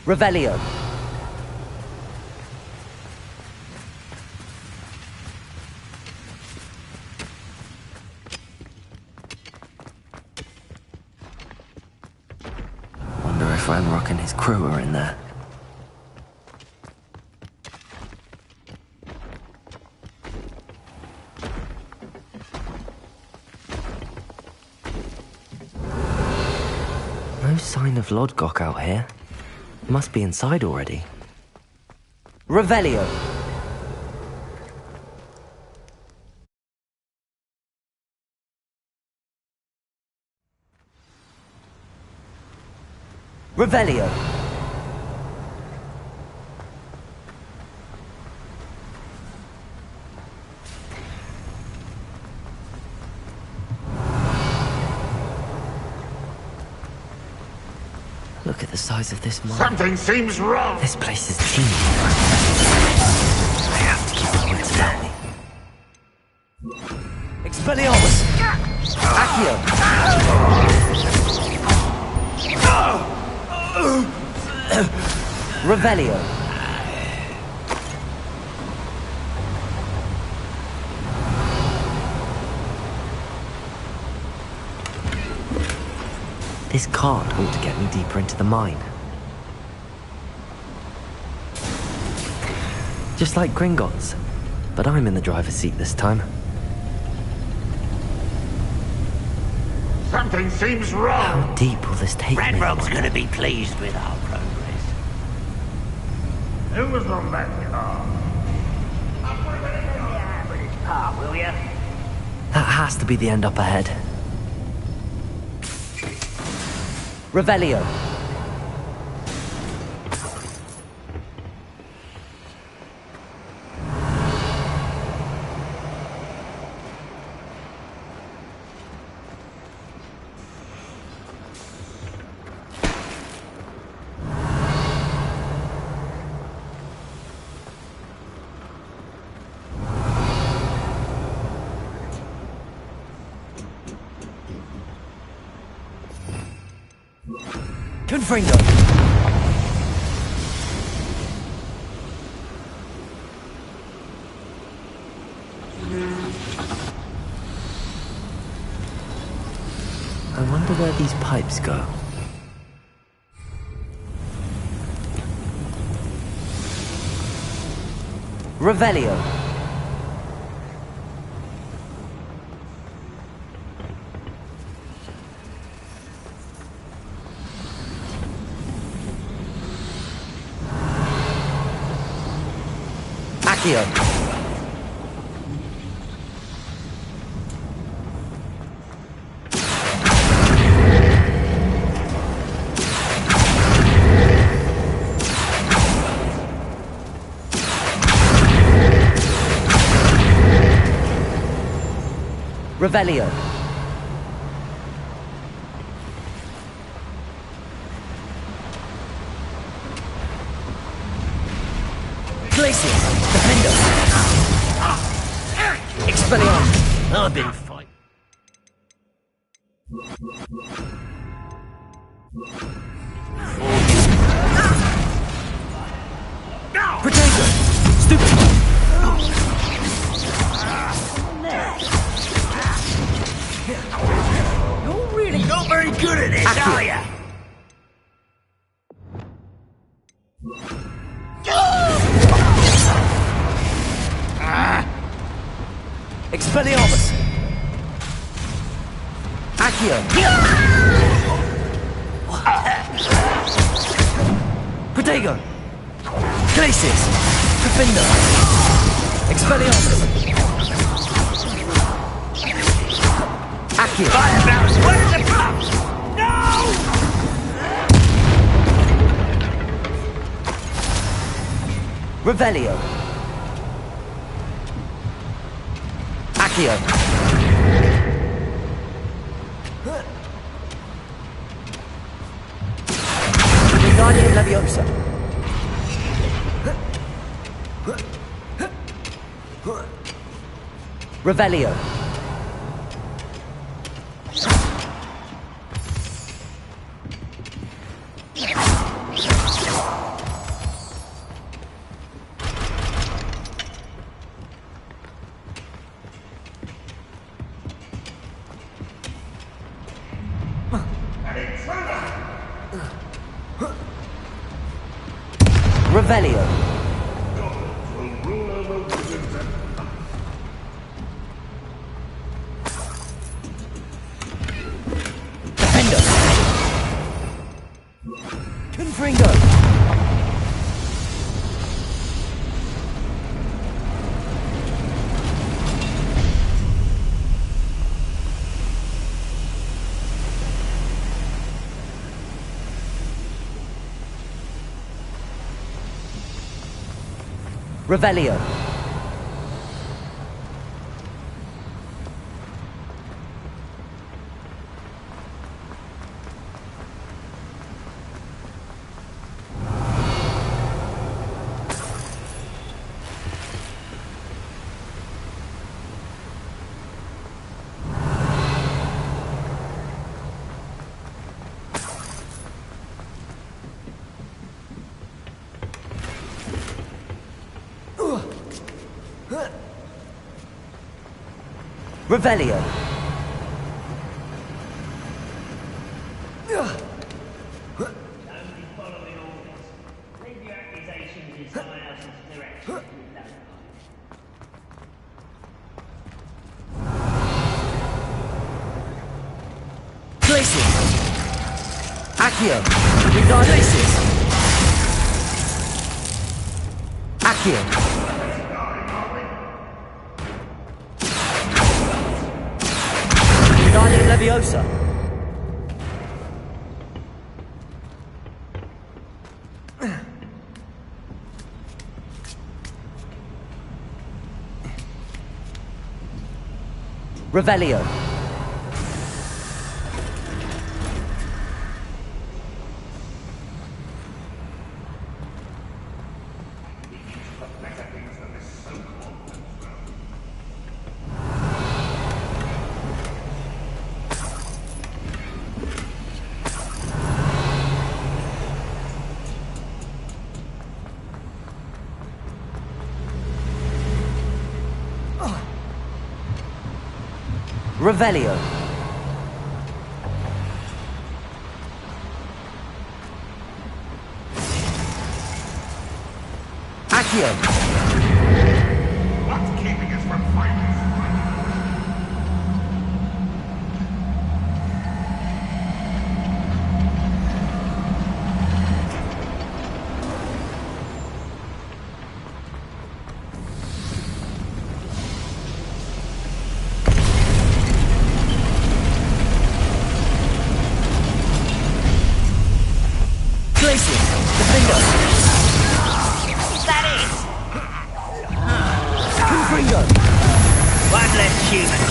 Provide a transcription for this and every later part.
Revelio. Wonder if Ranrock and his crew are in there. No sign of Lodgok out here. Must be inside already. Revelio. Revelio. Look at the size of this mine. Something seems wrong. This place is teeming. I have to keep my wits about me. Expelliarmus. Accio. Revelio. This cart ought to get me deeper into the mine. Just like Gringotts, but I'm in the driver's seat this time. Something seems wrong. How deep will this take me? Ranrock's gonna be pleased with our progress. Who was on that car? With its part, will ya? That has to be the end up ahead. Revelio. Confringo. I wonder where these pipes go. Revelio. Accio. Revelio. Glacius. Defendo. Expelliarmus. I've been fighting. Protego. Stupid. You're really not very good at this, Accio. are ya? Expelliarmus. Accio. Protego. Glacius. Defendo. Expelliarmus. Accio. Fireballs, where's the props? No! Revelio. Accio. Wingardium Leviosa. Revelio. Revelio. Defender. Confringo. Revelio. Revelio. Only following orders. Leave your accusations in someone else's direction. Glacius. Accio. Glacius. Accio. Leviosa. Revelio. Revelio. Accio. What's keeping us from fighting? One less human.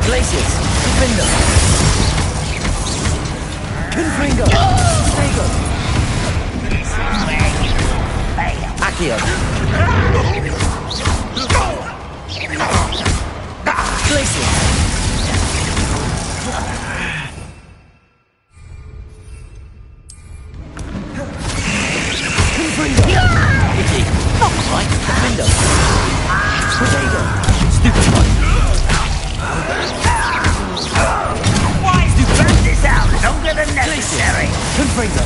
Glacius. Defender. Confringo. Stego. Accio. Glacius. Icky. Not quite. Defender. Protego. Stupid one. Why is this out longer than necessary? Confringo.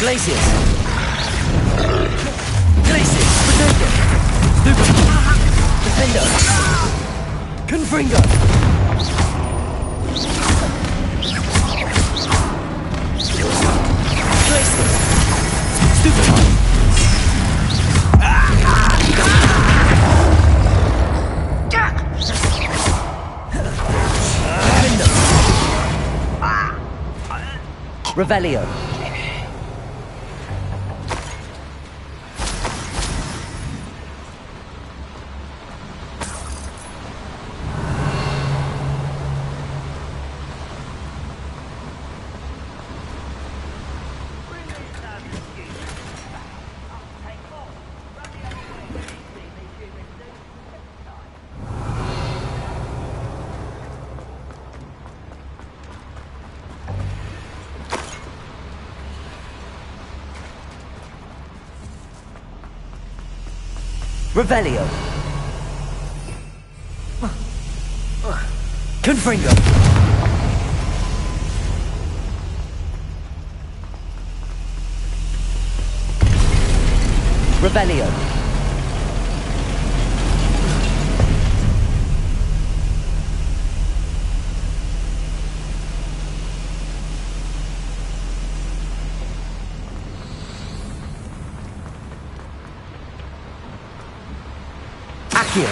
Glacius. Glacius. Protego. Stupid. Defender. Confringo. Glacius. Stupid one. Revelio. Revelio. Confringo. Revelio. Accio.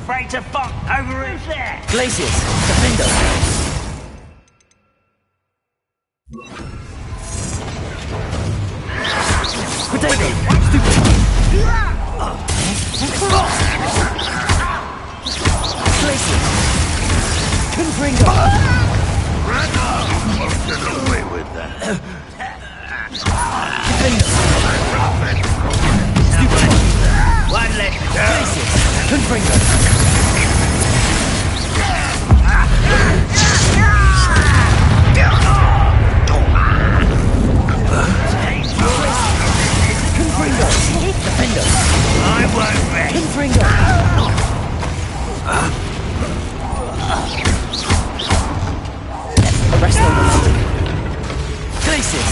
Freighter fuck over it there. Glacius. Defendo. Potato. Stupid. Glacius. Confringo. Get away with that. Defendo. Stupid. One less to go. Glacius. Confringo. Confringo. Defendo. I won't rest. Confringo. Arrest them. Glacius.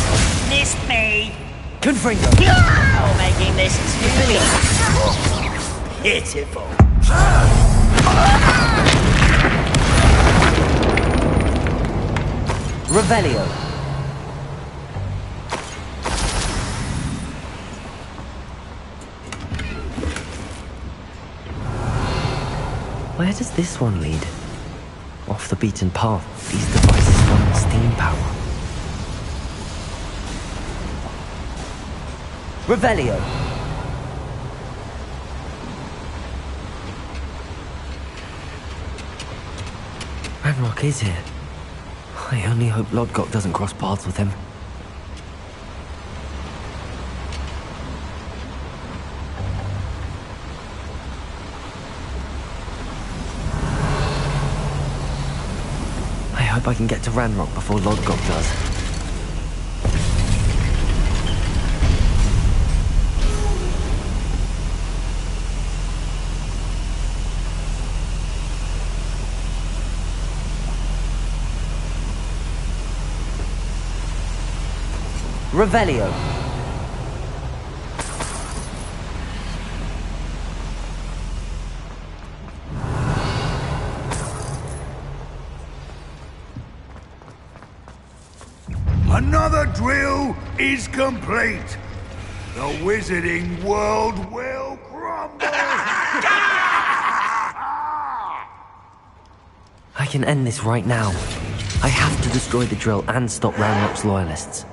Miss me. Confringo. You're making this pitiful. Revelio. Where does this one lead? Off the beaten path, these devices run on steam power. Revelio. Ranrock is here. I only hope Lodgok doesn't cross paths with him. I hope I can get to Ranrock before Lodgok does. Revelio. Another drill is complete. The wizarding world will crumble. I can end this right now. I have to destroy the drill and stop Ranrock's loyalists.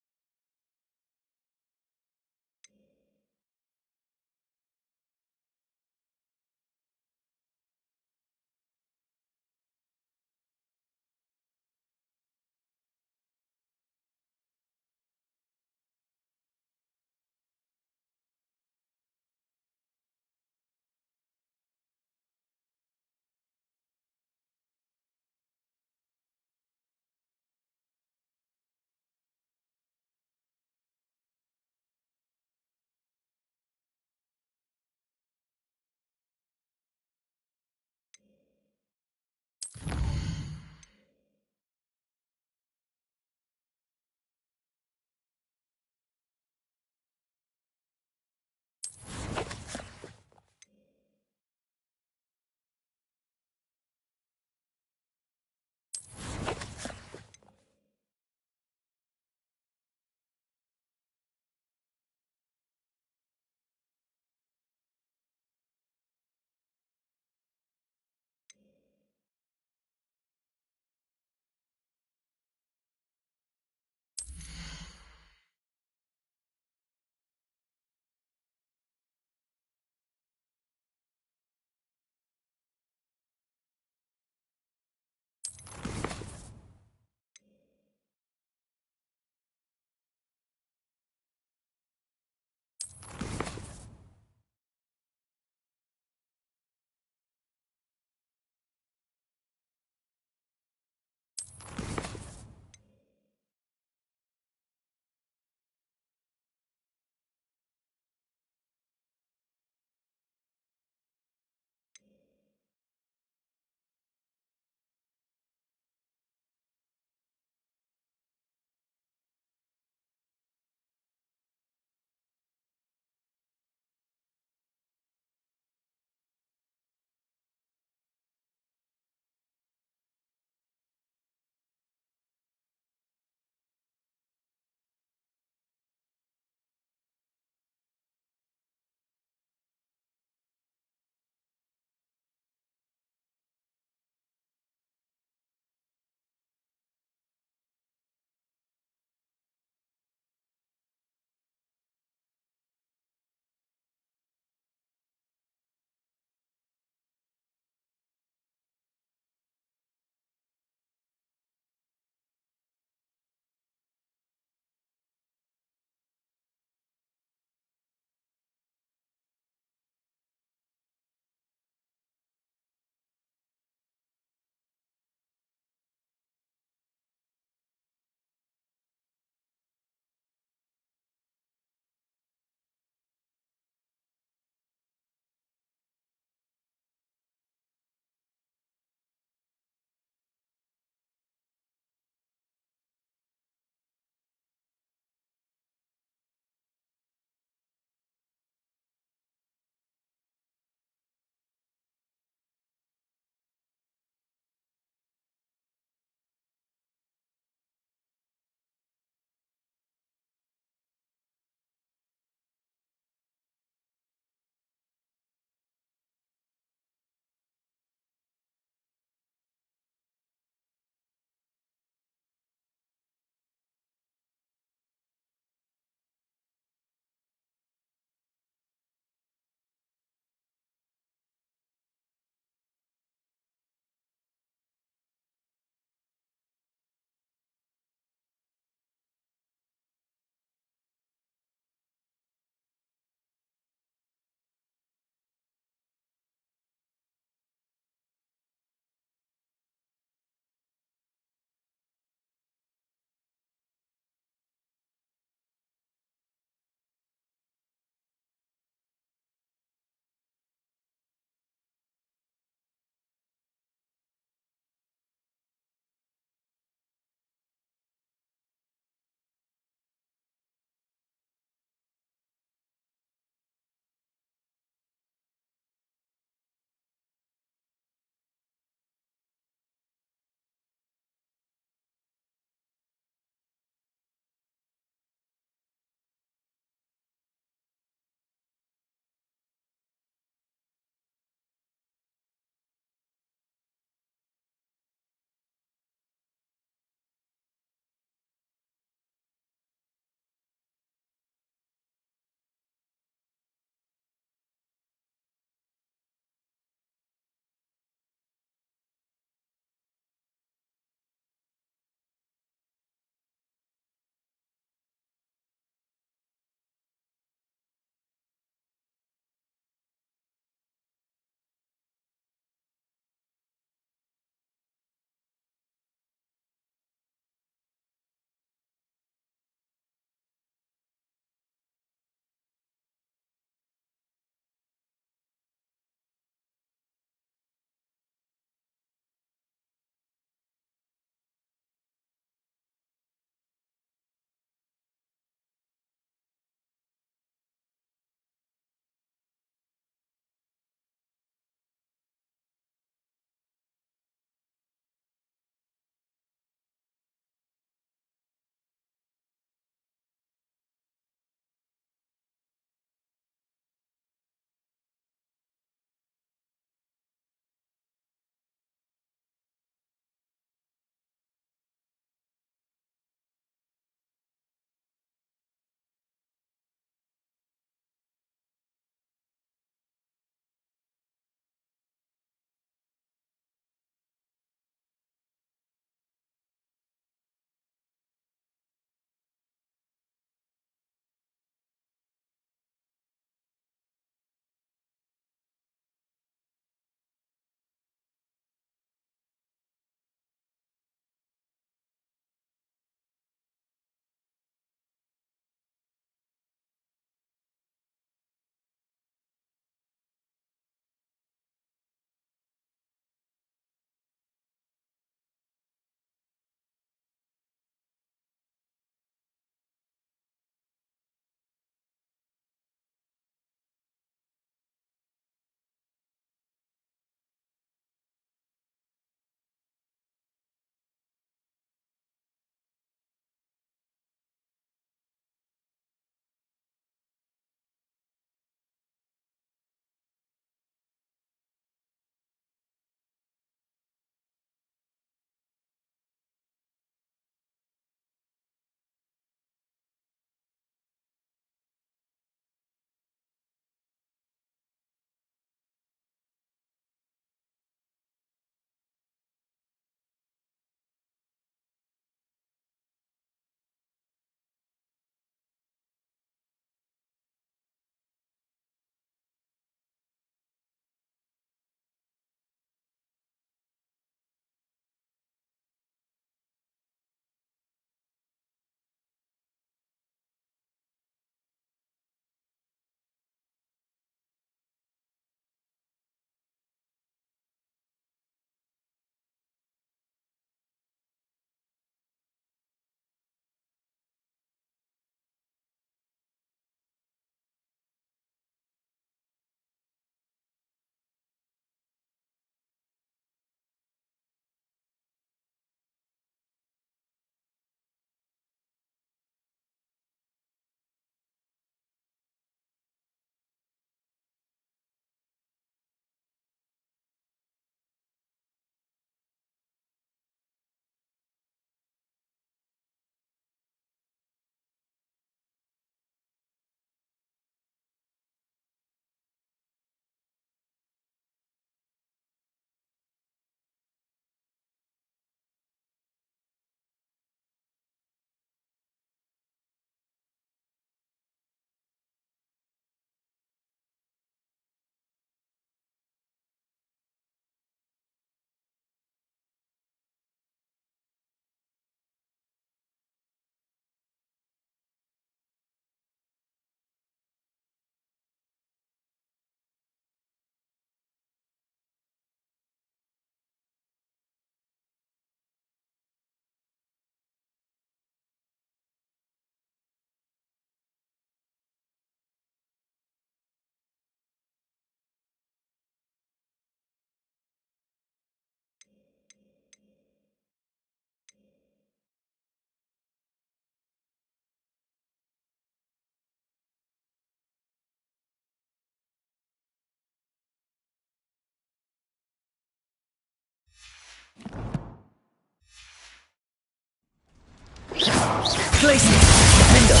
Glacius! Defender!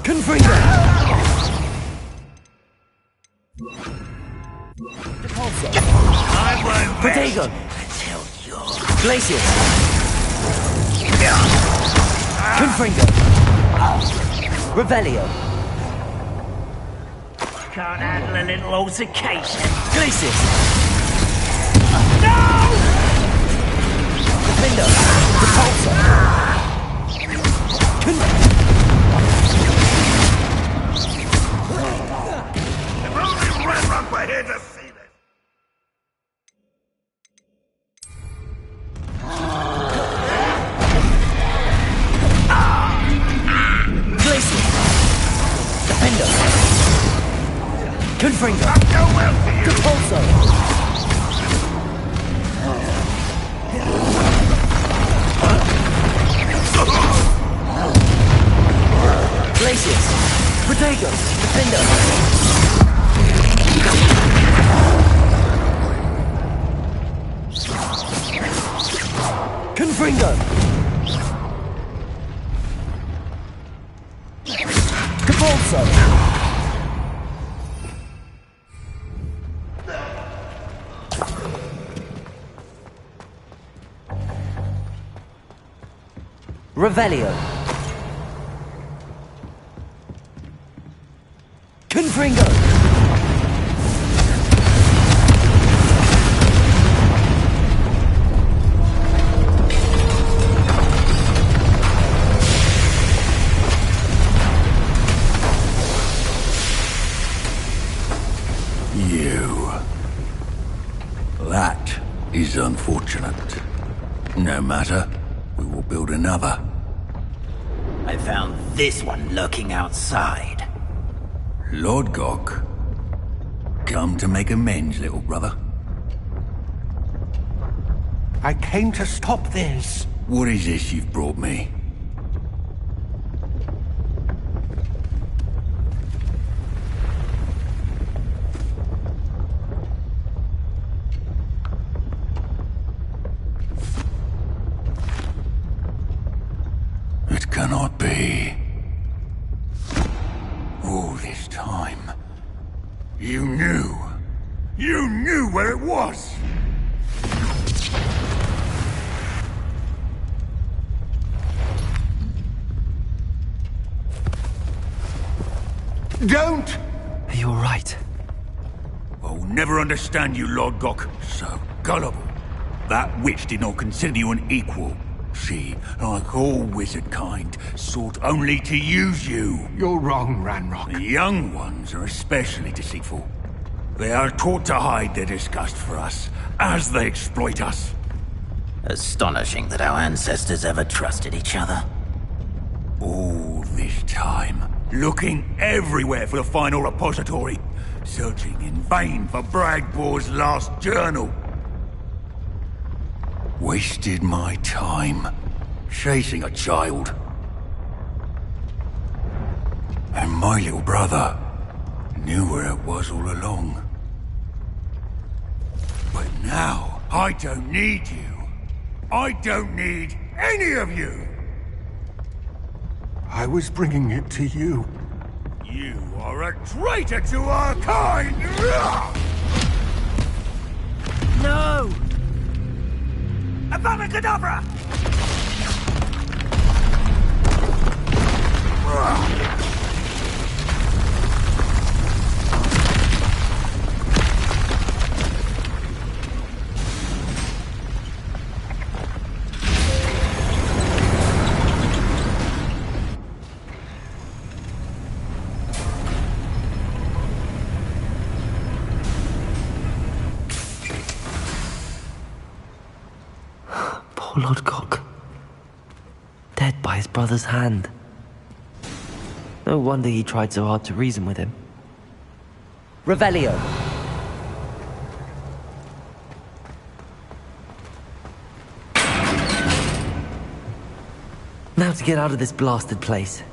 Confringo! Repulsor! I won't Protego! until you're... Glacius! Confringo! Revelio! Can't handle a little altercation. Glacius! No! Defender! Repulsor! If only Ranrock were here to see this! Glacius! Defender! Confringo! No well for you! Repulsor! Glacius! Protego! Defender! Confringo! Capulso! Revelio! Confringo! You. That is unfortunate. No matter. We will build another. I found this one lurking outside. Lord Gok. Come to make amends, little brother. I came to stop this. What is this you've brought me? It cannot be. All this time, you knew. You knew where it was! Don't! Are you alright? I'll never understand you, Lord Gok. So gullible. That witch did not consider you an equal. She, like all wizard kind, sought only to use you. You're wrong, Ranrock. The young ones are especially deceitful. They are taught to hide their disgust for us, as they exploit us. Astonishing that our ancestors ever trusted each other. All this time, looking everywhere for the final repository, searching in vain for Bragbor's last journal. Wasted my time, chasing a child. And my little brother knew where it was all along. But now, I don't need you. I don't need any of you. I was bringing it to you. You are a traitor to our kind! No! Avada Kedavra! Poor Lord Gok. Dead by his brother's hand. No wonder he tried so hard to reason with him. Revelio. Now to get out of this blasted place.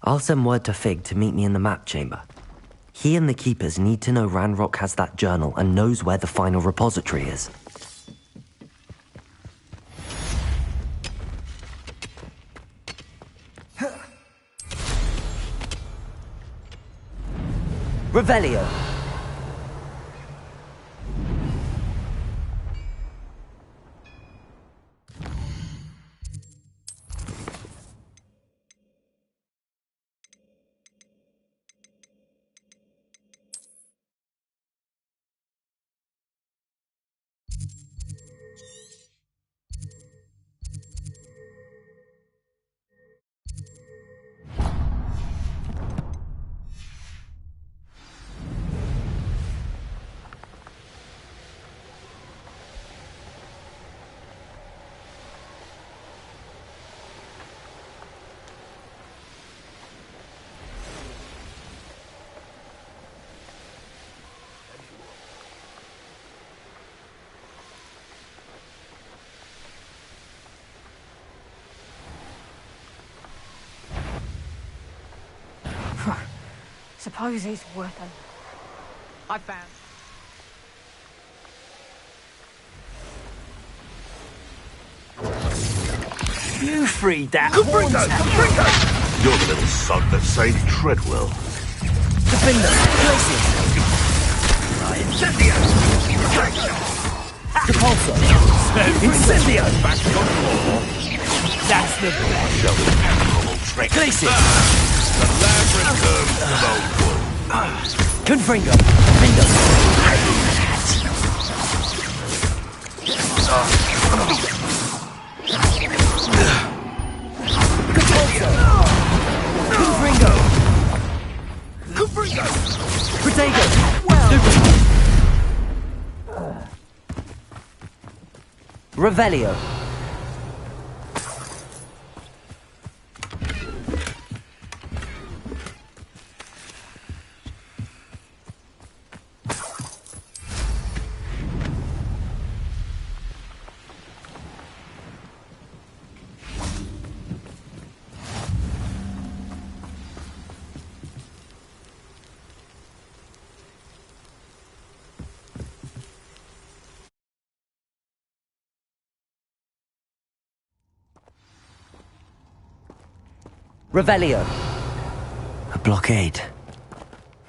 I'll send word to Fig to meet me in the map chamber. He and the Keepers need to know Ranrock has that journal and knows where the final repository is. Revelio. Suppose he's worth a... I found... You freed that hornset. You're the little sod that saved Treadwell. Defender. Places. Incendio! Repulsor. Incendio! Back on floor. That's the best. Show an abnormal trick. Places. The lab returns to Oakwood. Confringo. Bingo. Confringo. Confringo! Protego. Revelio. Revelio. A blockade.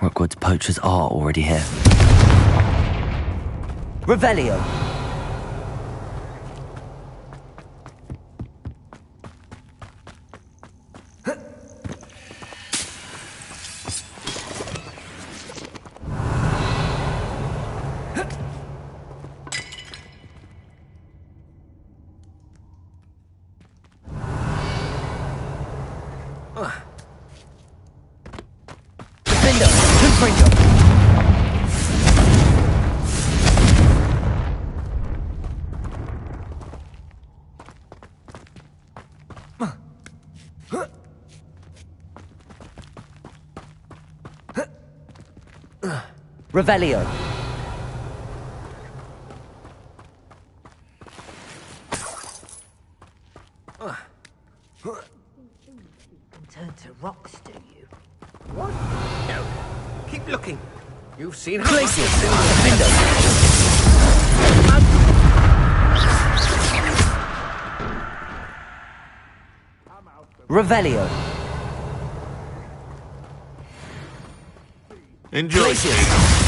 Rookwood's poachers are already here. Revelio. Defender. Confringo. Revelio. Turn to rocks, do you? What? No. Keep looking. You've seen how Places. much Defender. Revelio. Enjoy. Places.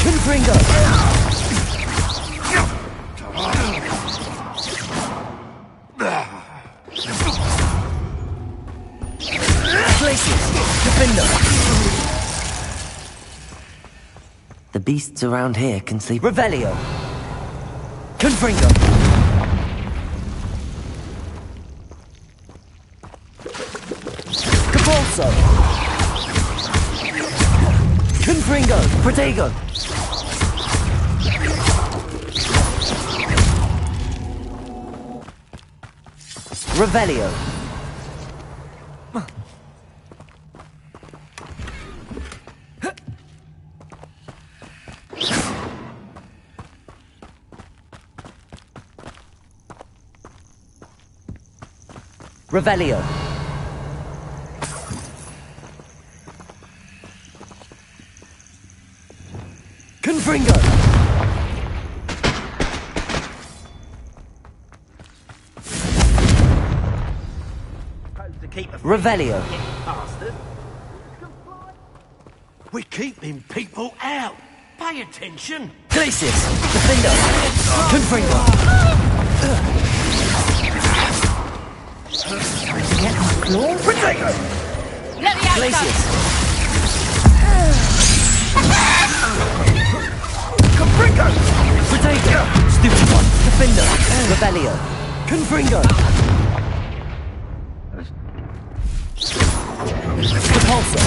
Confringo. Places. Defender. The beasts around here can sleep. Revelio. Confringo. Capolso. Confringo. Protego. Revelio. Revelio. Confringo! To keep a Revelio. bastard. We're keeping people out. Pay attention. Glacius! Defender! Confringo! Potato! Let me out, Glacius! Confringo! Potato! Stupid one! Defender! Revelio! Confringo! Repulsor!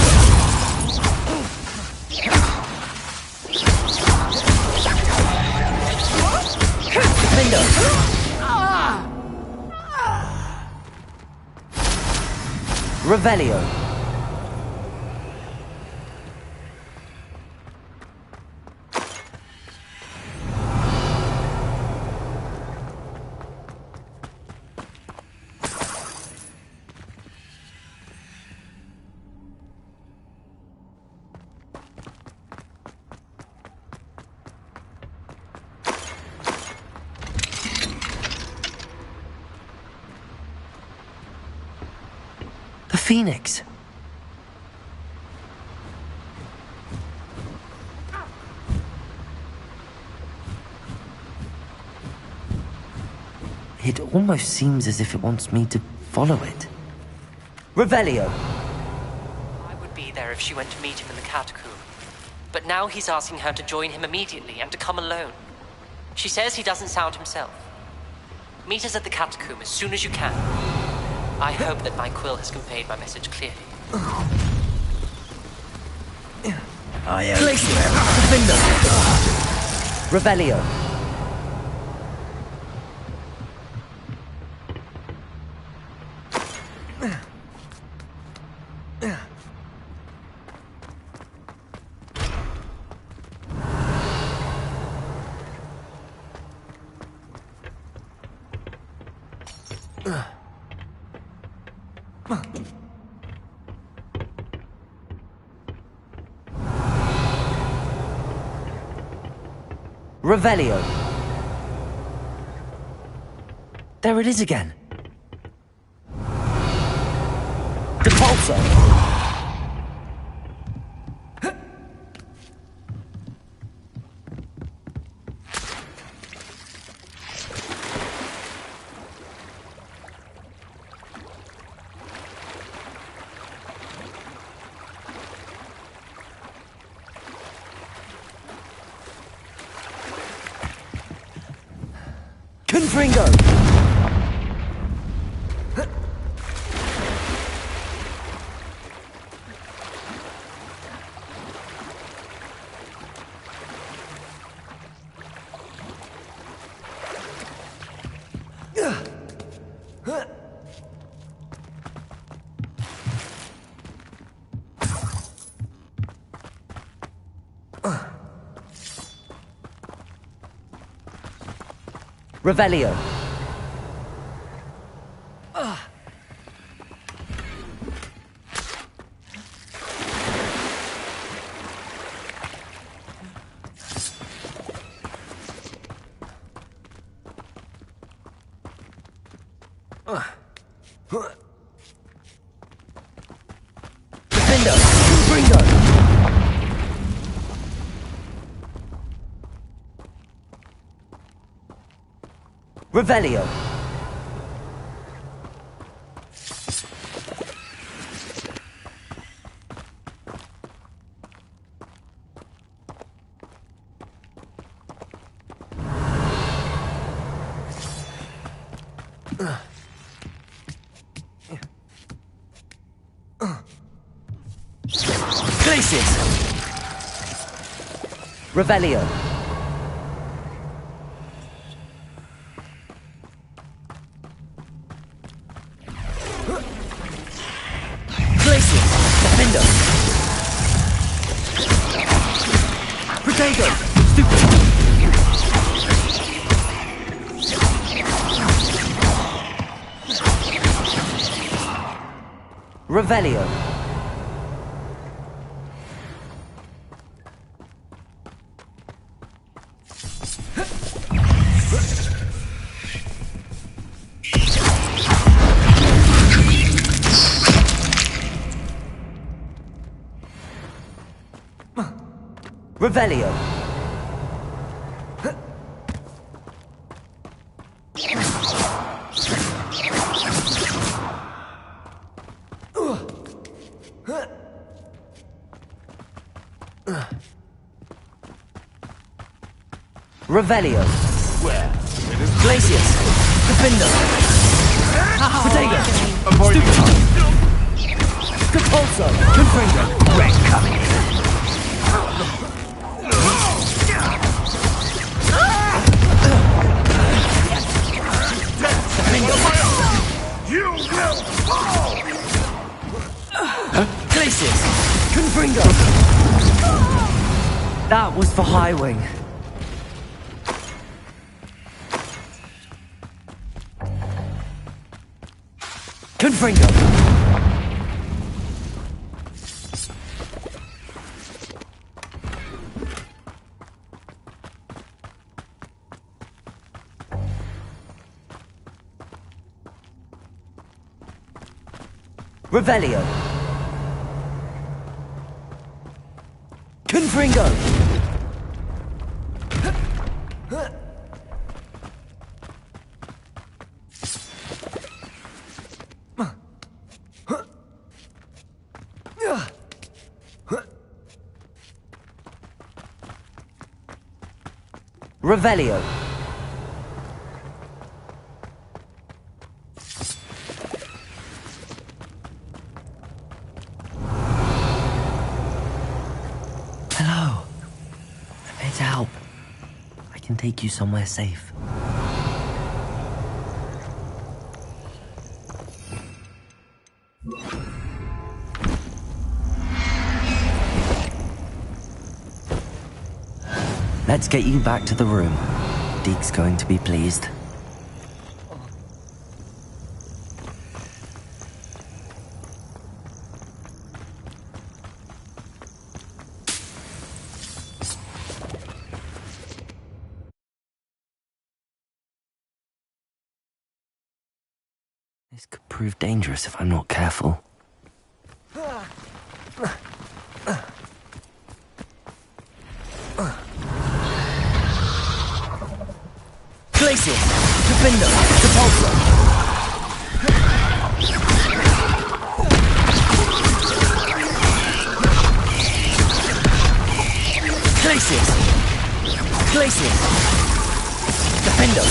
Defender! Revelio! The Phoenix! It almost seems as if it wants me to follow it. Revelio! I would be there if she went to meet him in the catacomb. But now he's asking her to join him immediately and to come alone. She says he doesn't sound himself. Meet us at the catacomb as soon as you can. I hope that my quill has conveyed my message clearly. I am. Glacius! Defender! Revelio! Revelio! There it is again. Depulso! Confringo! Revelio! Defender! Confringo! Revelio! Glacius! Revelio! Glacius! Defender! Potato! Stupid! Revelio! Revelio. Revelio. Where? Glacius. Defender. Potato. Avoid Capulso. Confringo. Red coming. You will fall! Glacius. Confringo. That was for High Wing. Confringo. Revelio. Confringo. Revelio. Hello. I'm here to help. I can take you somewhere safe. Let's get you back to the room. Deke's going to be pleased. This could prove dangerous if I'm not careful. Glacius! Defender! Sepulchre! Glacius! Glacius! Defender!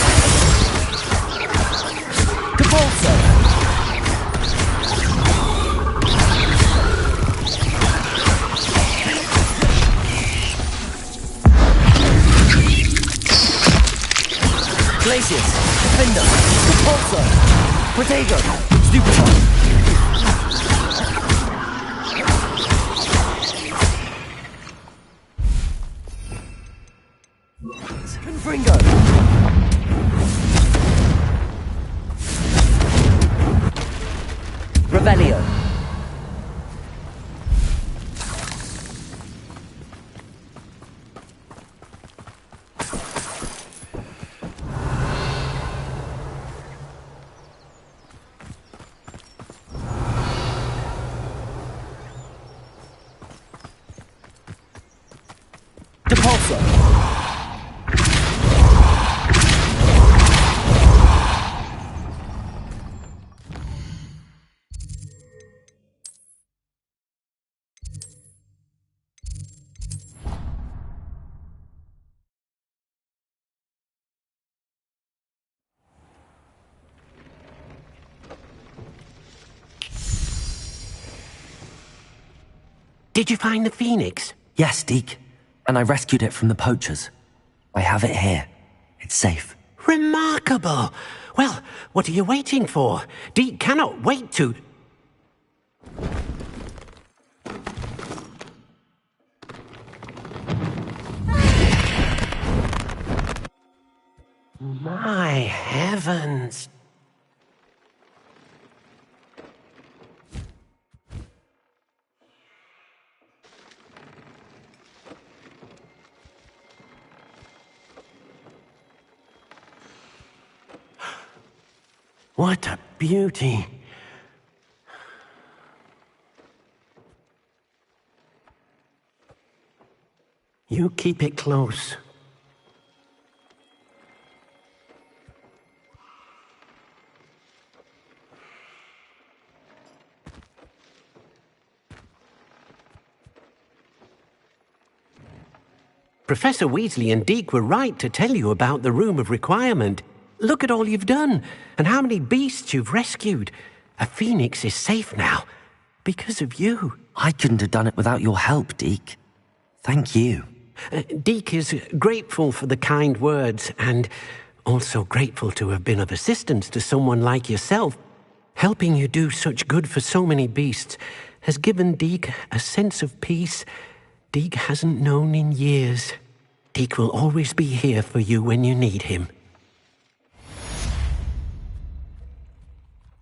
Capulso! Glacius, Defender, Capulso, Protego, Stupefy. Confringo. Revelio. Depulso. Did you find the Phoenix? Yes, Deke. And I rescued it from the poachers. I have it here. It's safe. Remarkable. Well, what are you waiting for? Deke cannot wait to... My heavens. What a beauty. You keep it close. Professor Weasley and Deke were right to tell you about the Room of Requirement. Look at all you've done, and how many beasts you've rescued. A phoenix is safe now, because of you. I couldn't have done it without your help, Deke. Thank you. Deke is grateful for the kind words, and also grateful to have been of assistance to someone like yourself. Helping you do such good for so many beasts has given Deke a sense of peace Deke hasn't known in years. Deke will always be here for you when you need him.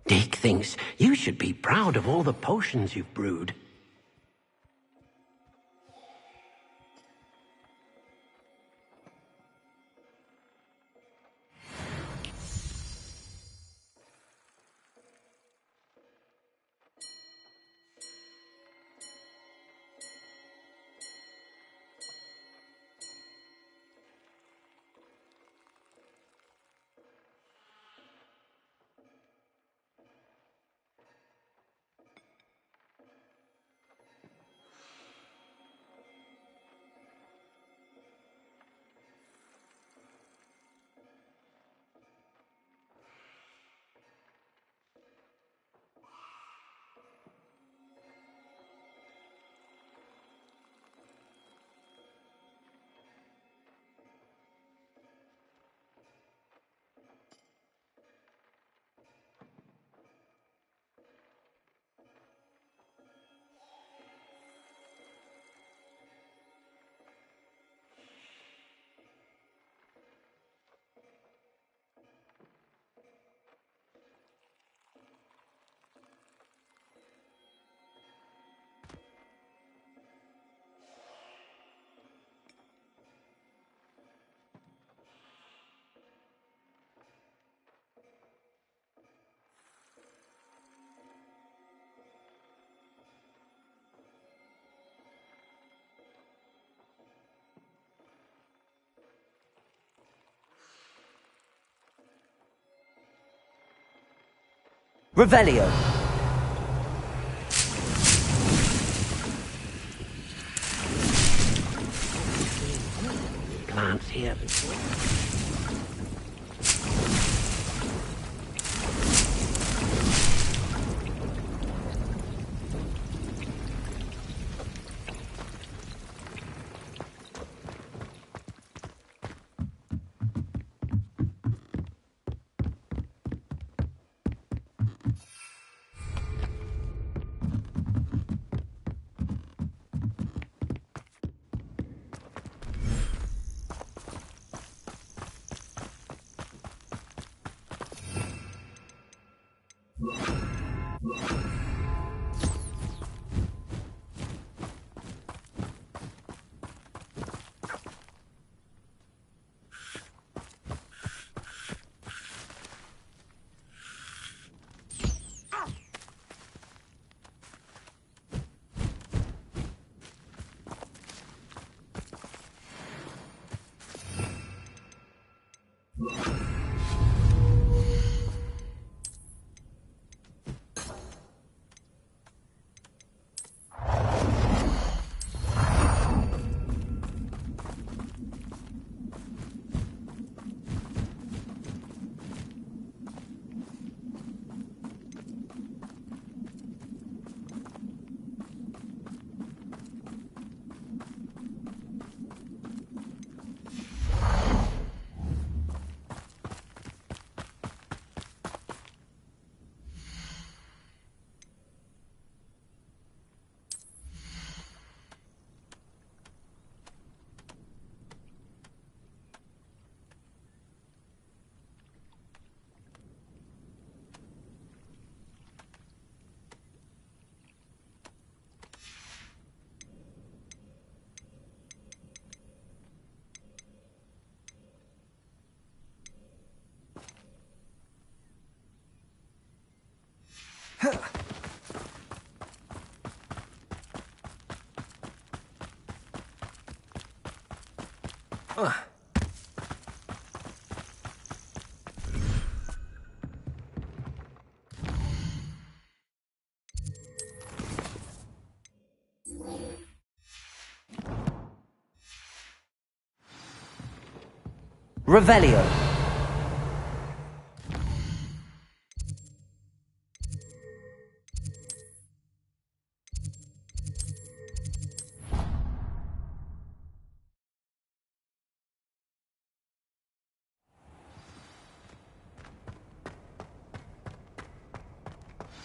Deke thinks you should be proud of all the potions you've brewed. Revelio. Plants here. Revelio.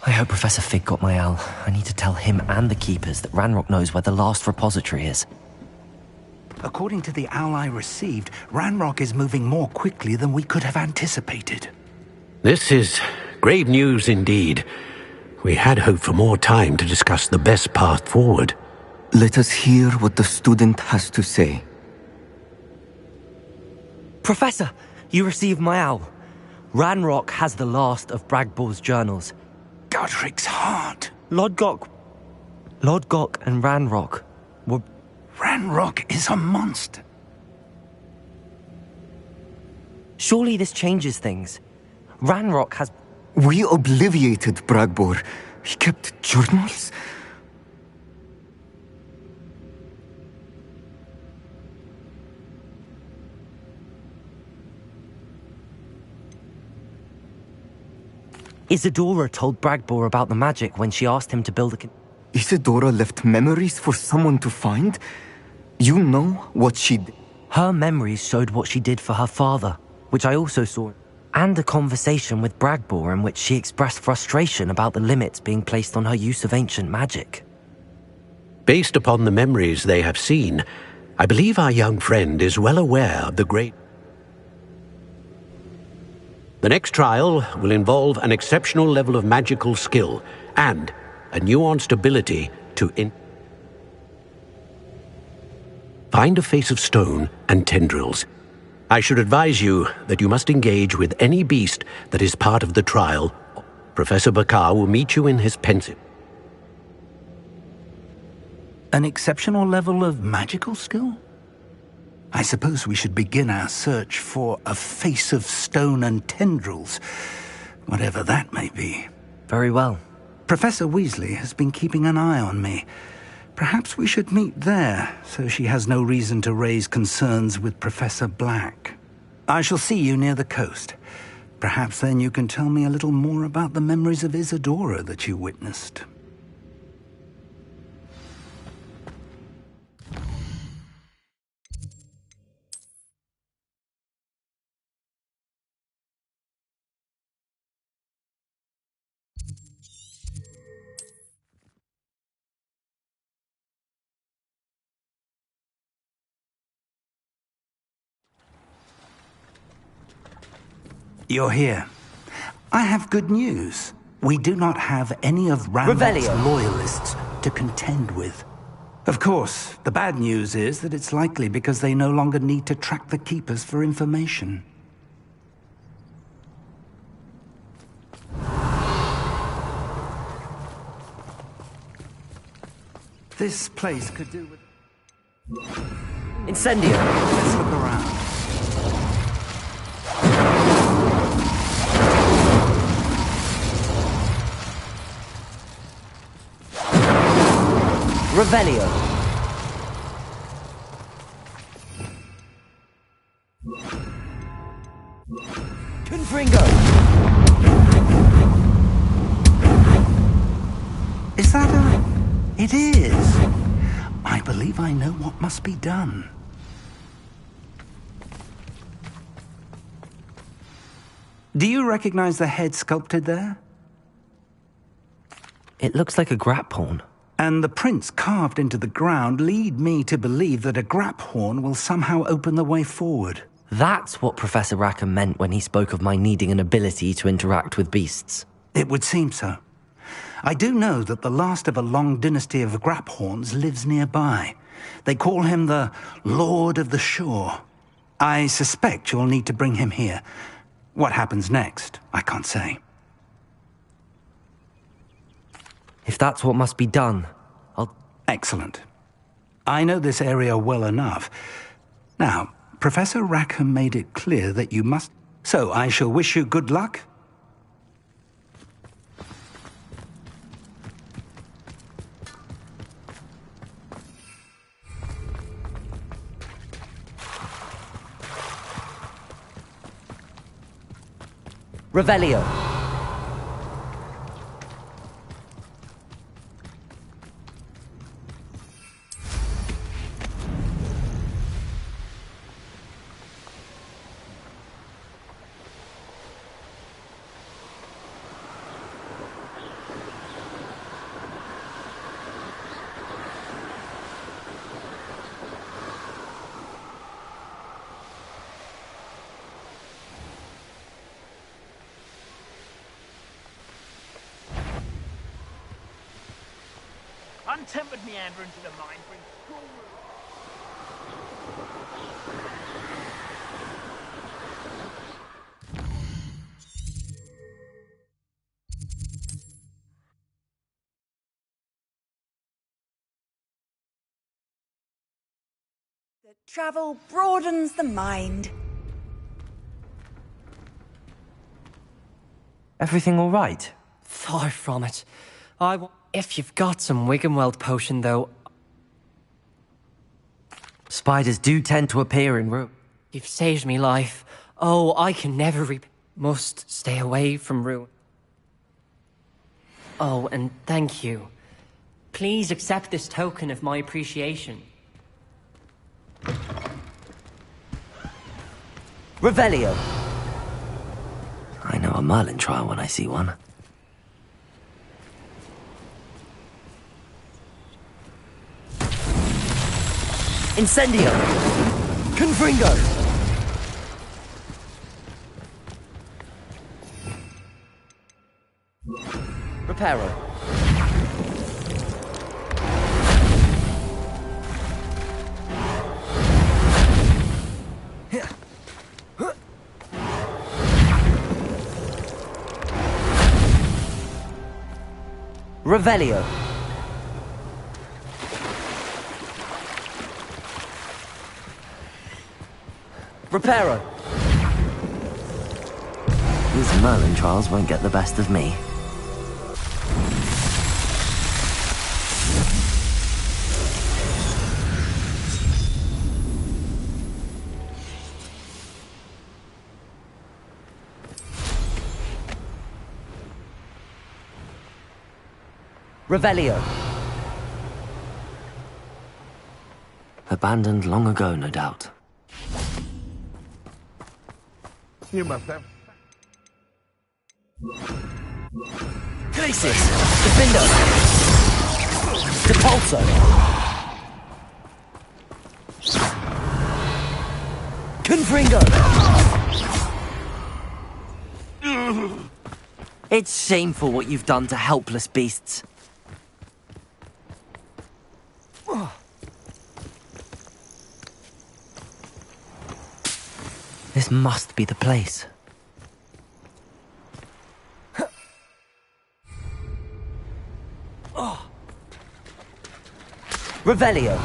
I hope Professor Fig got my owl. I need to tell him and the Keepers that Ranrock knows where the last repository is. According to the owl I received, Ranrock is moving more quickly than we could have anticipated. This is grave news indeed. We had hoped for more time to discuss the best path forward. Let us hear what the student has to say. Professor, you received my owl. Ranrock has the last of Bragbor's journals. Godric's heart. Lodgok and Ranrock were... Ranrock is a monster. Surely this changes things. Ranrock has... We obliviated Bragbor. He kept journals? Isadora told Bragbor about the magic when she asked him to build a... Isadora left memories for someone to find? You know what she did? Her memories showed what she did for her father, which I also saw, and a conversation with Bragbor in which she expressed frustration about the limits being placed on her use of ancient magic. Based upon the memories they have seen, I believe our young friend is well aware of the great... The next trial will involve an exceptional level of magical skill and a nuanced ability to find a face of stone and tendrils. I should advise you that you must engage with any beast that is part of the trial. Professor Bakar will meet you in his pensive. An exceptional level of magical skill? I suppose we should begin our search for a face of stone and tendrils, whatever that may be. Very well. Professor Weasley has been keeping an eye on me. Perhaps we should meet there, so she has no reason to raise concerns with Professor Black. I shall see you near the coast. Perhaps then you can tell me a little more about the memories of Isadora that you witnessed. You're here. I have good news. We do not have any of Ranrock's loyalists to contend with. Of course, the bad news is that it's likely because they no longer need to track the Keepers for information. This place could do with... Incendio! Let's look around. Revelio. Confringo. Is that a... It is. I believe I know what must be done. Do you recognize the head sculpted there? It looks like a graphorn. And the prints carved into the ground lead me to believe that a graphorn will somehow open the way forward. That's what Professor Rackham meant when he spoke of my needing an ability to interact with beasts. It would seem so. I do know that the last of a long dynasty of graphorns lives nearby. They call him the Lord of the Shore. I suspect you'll need to bring him here. What happens next, I can't say. If that's what must be done, I'll... Excellent. I know this area well enough. Now, Professor Rackham made it clear that you must... So, I shall wish you good luck. Revelio. Untempered meander into the mind brings cool. Travel broadens the mind. Everything all right? Far from it. If you've got some Wiggenweld potion, though... Spiders do tend to appear in ruin. You've saved me life. Oh, I can never must stay away from ruin. Oh, and thank you. Please accept this token of my appreciation. Revelio. I know a Merlin trial when I see one. Incendio! Confringo! Reparo. Revelio. Reparo. These Merlin trials won't get the best of me. Revelio. Abandoned long ago, no doubt. You must have. Glacius! Defendo! Depulso! Confringo! It's shameful what you've done to helpless beasts. This must be the place. Revelio.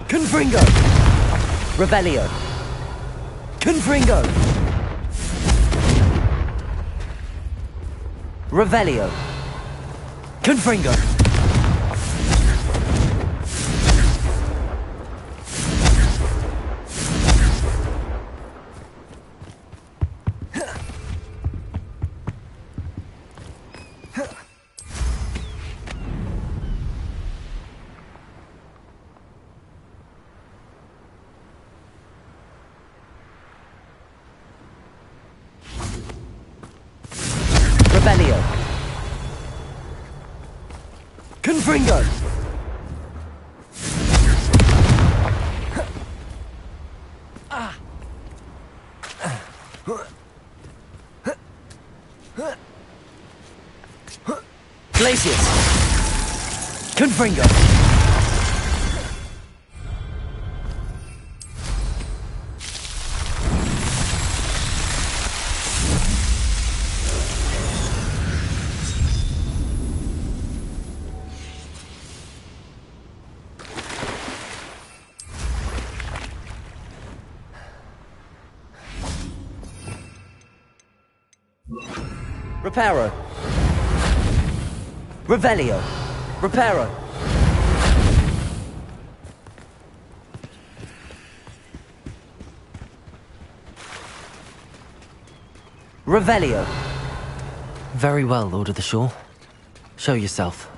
Confringo. Revelio. Confringo. Revelio. Confringo. Revelio. Confringo. Glacius. Confringo. Reparo. Revelio. Reparo. Revelio. Very well, Lord of the Shore. Show yourself.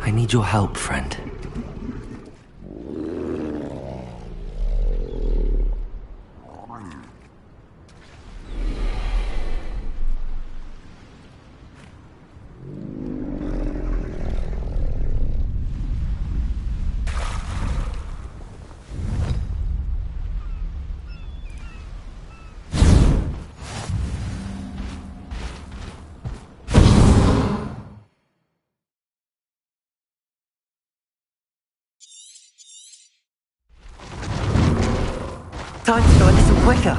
I need your help, friend. Time to go a little quicker.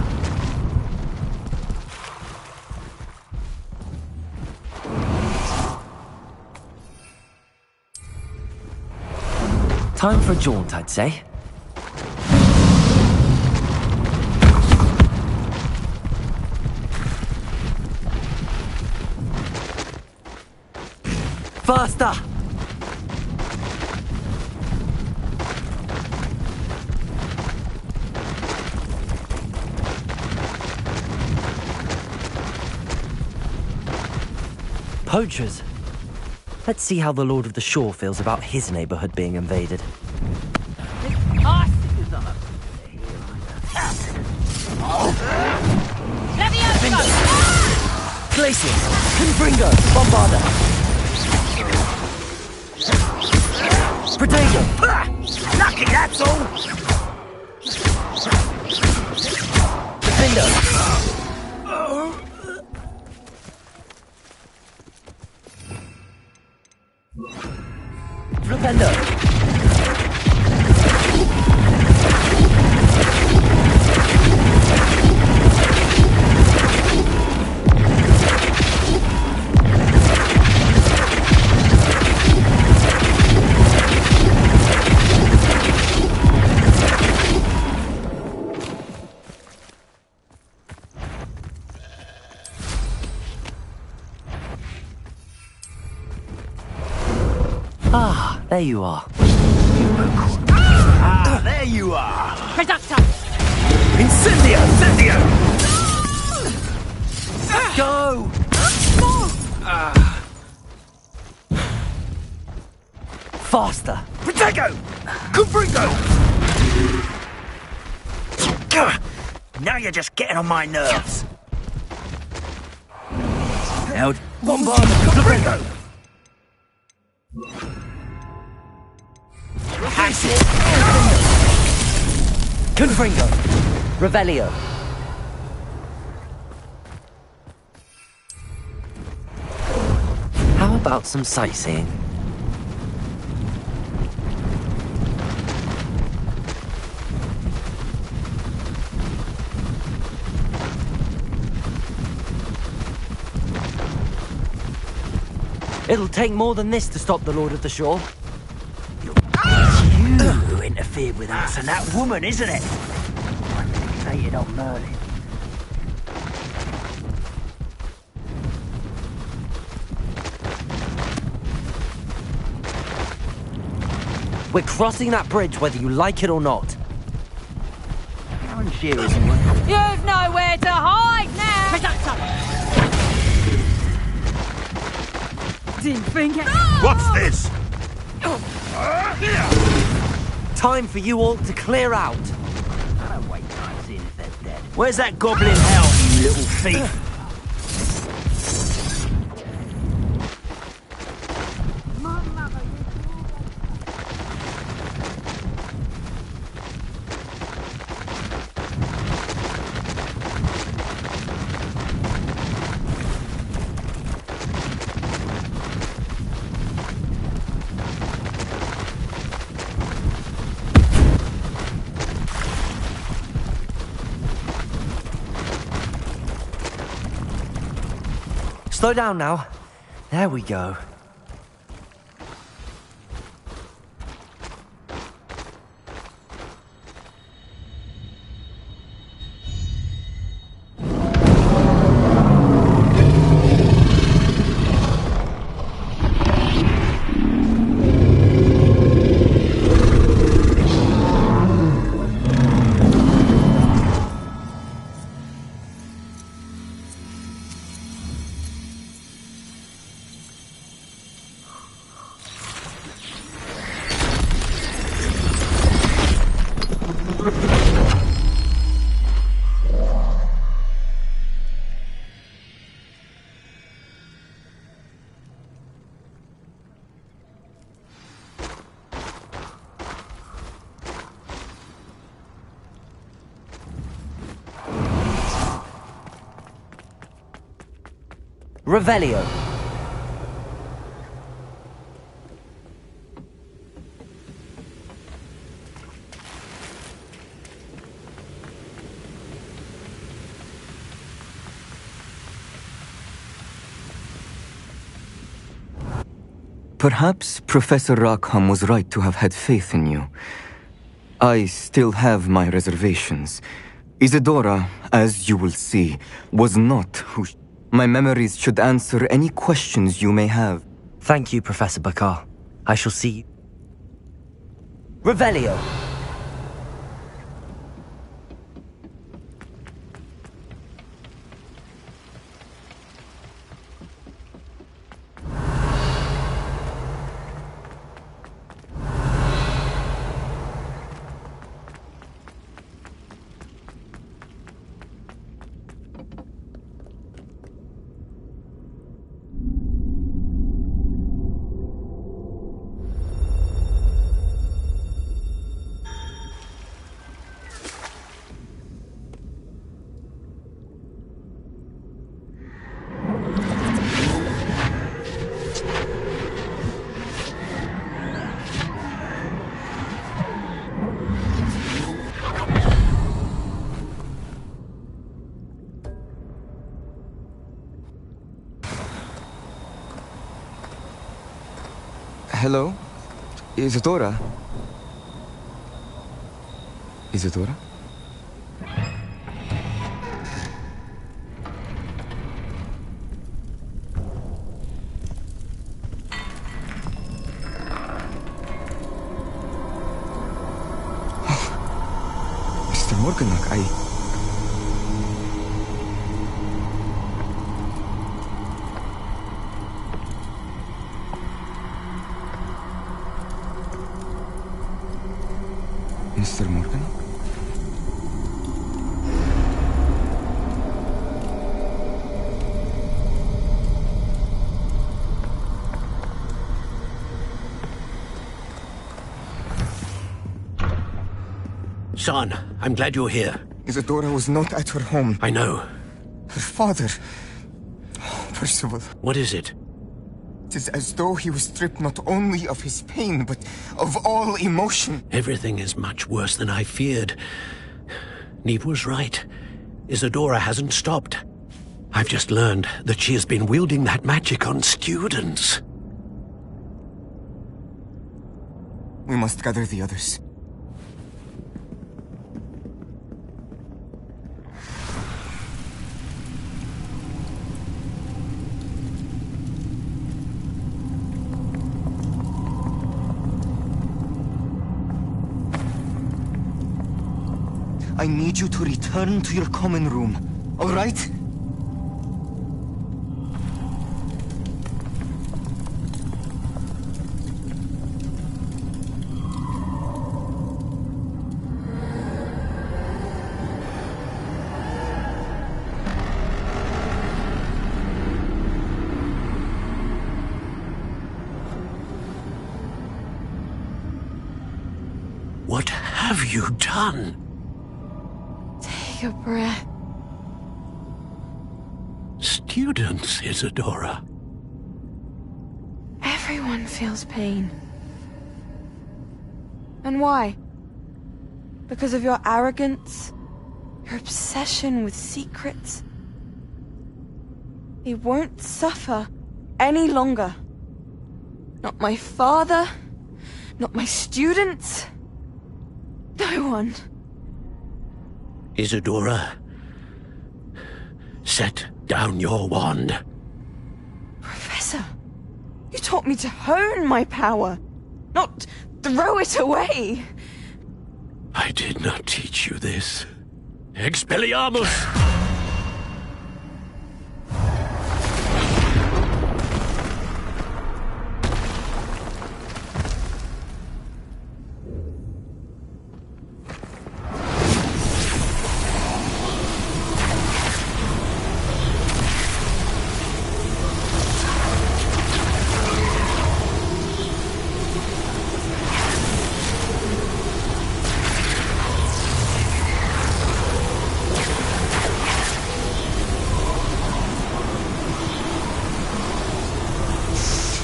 Time for a jaunt, I'd say. Faster! Poachers. Let's see how the Lord of the Shore feels about his neighborhood being invaded. Glacius! Confringo! Bombarda! Protego! Lucky, that's all! Defender! Defender! Ah, there you are. Ah, there you are! Reductor! Incendio! Incendio! Go! Faster! Protego! Confringo! Now you're just getting on my nerves. Now, bombard Confringo! Confringo! Revelio! How about some sightseeing? It'll take more than this to stop the Lord of the Shore. It's you who interfered with us and that woman, isn't it? I'm fixated on Merlin. We're crossing that bridge whether you like it or not. Aaron Shearer's one. You've nowhere to hide now! Reductor! Didn't think it. What's this? Time for you all to clear out. I don't wait till I'm seeing if they're dead. Where's that goblin hell, you little thief? Slow down now. There we go. Revelio. Perhaps Professor Rackham was right to have had faith in you. I still have my reservations. Isadora, as you will see, was not who... My memories should answer any questions you may have. Thank you, Professor Bakar. I shall see you. Revelio. Hello? Isadora? Isadora? Morganach, Mr. Morganach? Son, I'm glad you're here. Isadora was not at her home. I know. Her father... Oh, Percival. What is it? It is as though he was stripped not only of his pain, but of all emotion. Everything is much worse than I feared. Neve was right. Isadora hasn't stopped. I've just learned that she has been wielding that magic on students. We must gather the others. I need you to return to your common room, all right? What have you done? Take a breath. Students, Isadora. Everyone feels pain. And why? Because of your arrogance? Your obsession with secrets? He won't suffer any longer. Not my father, not my students, no one. Isadora, set down your wand. Professor, you taught me to hone my power, not throw it away. I did not teach you this. Expelliarmus!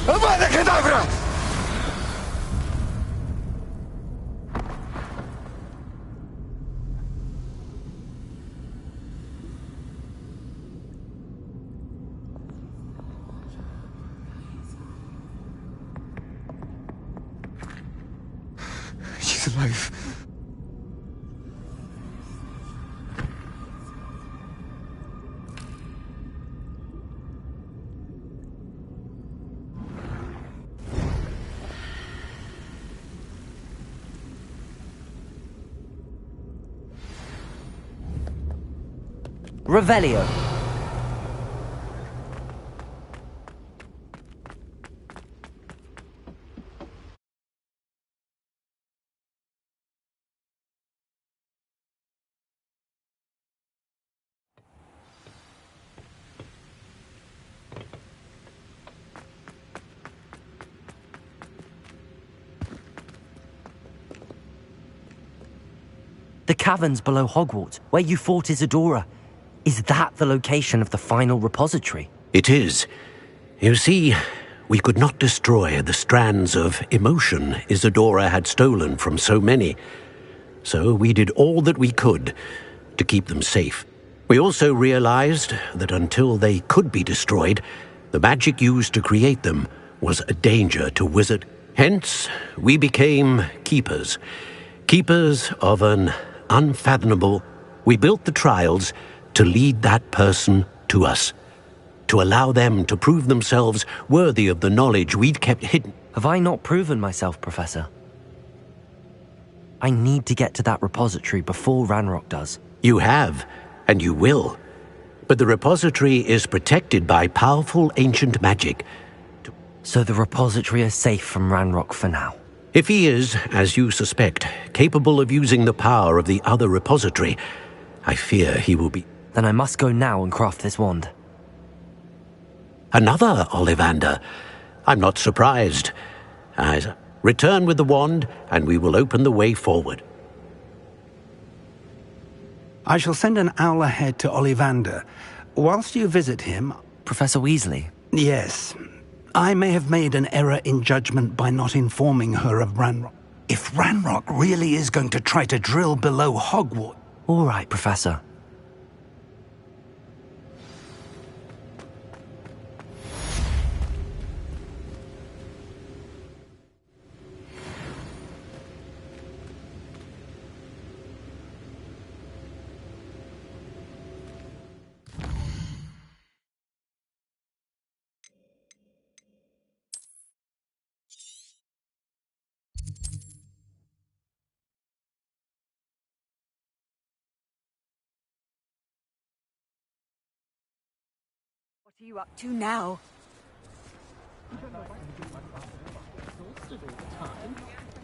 Avada Kedavra! She's alive. Revelio. The caverns below Hogwarts, where you fought Isadora. Is that the location of the final repository? It is. You see, we could not destroy the strands of emotion Isadora had stolen from so many. So we did all that we could to keep them safe. We also realized that until they could be destroyed, the magic used to create them was a danger to Wizard. Hence, we became keepers. Keepers of an unfathomable... We built the trials to lead that person to us, to allow them to prove themselves worthy of the knowledge we'd kept hidden. Have I not proven myself, Professor? I need to get to that repository before Ranrock does. You have, and you will. But the repository is protected by powerful ancient magic. So the repository is safe from Ranrock for now? If he is, as you suspect, capable of using the power of the other repository, I fear he will be... Then I must go now and craft this wand. Another Ollivander. I'm not surprised. Return with the wand, and we will open the way forward. I shall send an owl ahead to Ollivander. Whilst you visit him... Professor Weasley? Yes. I may have made an error in judgment by not informing her of Ranrock. If Ranrock really is going to try to drill below Hogwarts... All right, Professor. What are you up to now?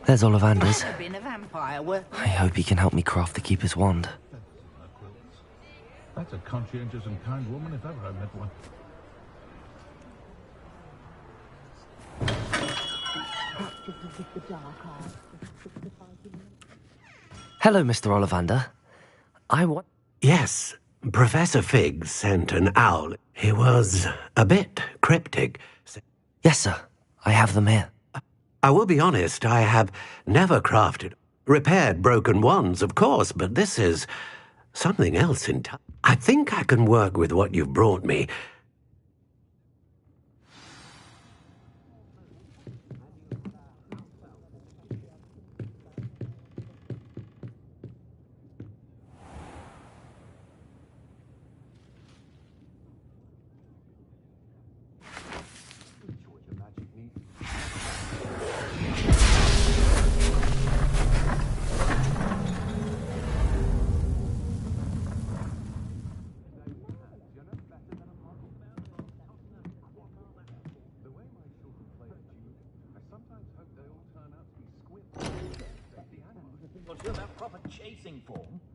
There's Ollivander's. Been a vampire, were... I hope he can help me craft the Keeper's wand. That's a conscientious and kind woman if ever I met one. Hello, Mr. Ollivander. Yes, Professor Fig sent an owl. He was a bit cryptic. Yes, sir. I have them here. I will be honest, I have never crafted. Repaired broken wands, of course, but this is something else entirely. I think I can work with what you've brought me.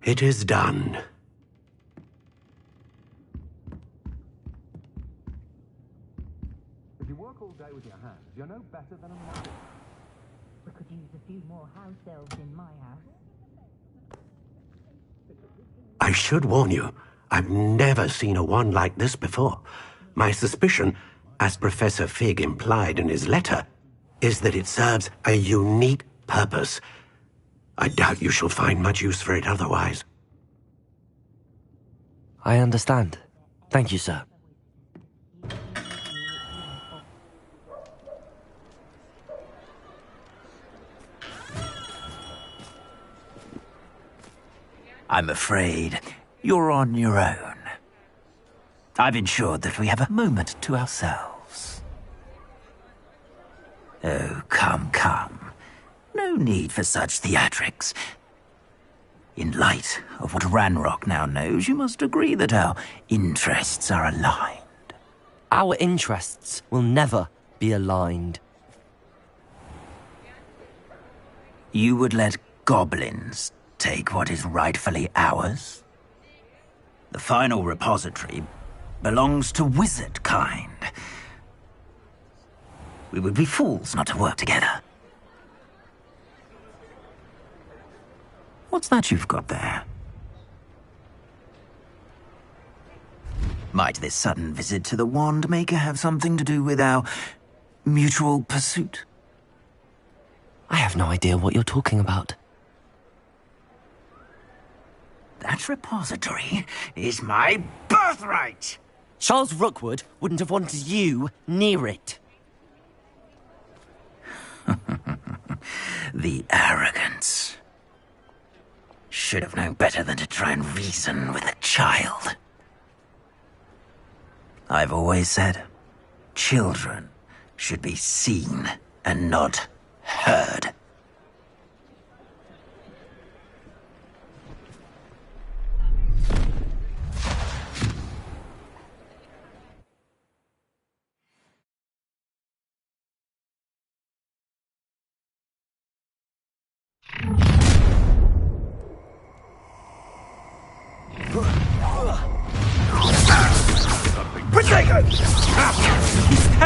It is done. If you work all day with your hands, you're no better than a model. We could use a few more house elves in my house. I should warn you, I've never seen a wand like this before. My suspicion, as Professor Fig implied in his letter, is that it serves a unique purpose. I doubt you shall find much use for it otherwise. I understand. Thank you, sir. I'm afraid you're on your own. I've ensured that we have a moment to ourselves. Oh, come, come. No need for such theatrics. In light of what Ranrock now knows, you must agree that our interests are aligned. Our interests will never be aligned. You would let goblins take what is rightfully ours? The final repository belongs to wizard kind. We would be fools not to work together. What's that you've got there? Might this sudden visit to the Wand Maker have something to do with our mutual pursuit? I have no idea what you're talking about. That repository is my birthright! Charles Rookwood wouldn't have wanted you near it. The arrogance. Should have known better than to try and reason with a child. I've always said, children should be seen and not heard.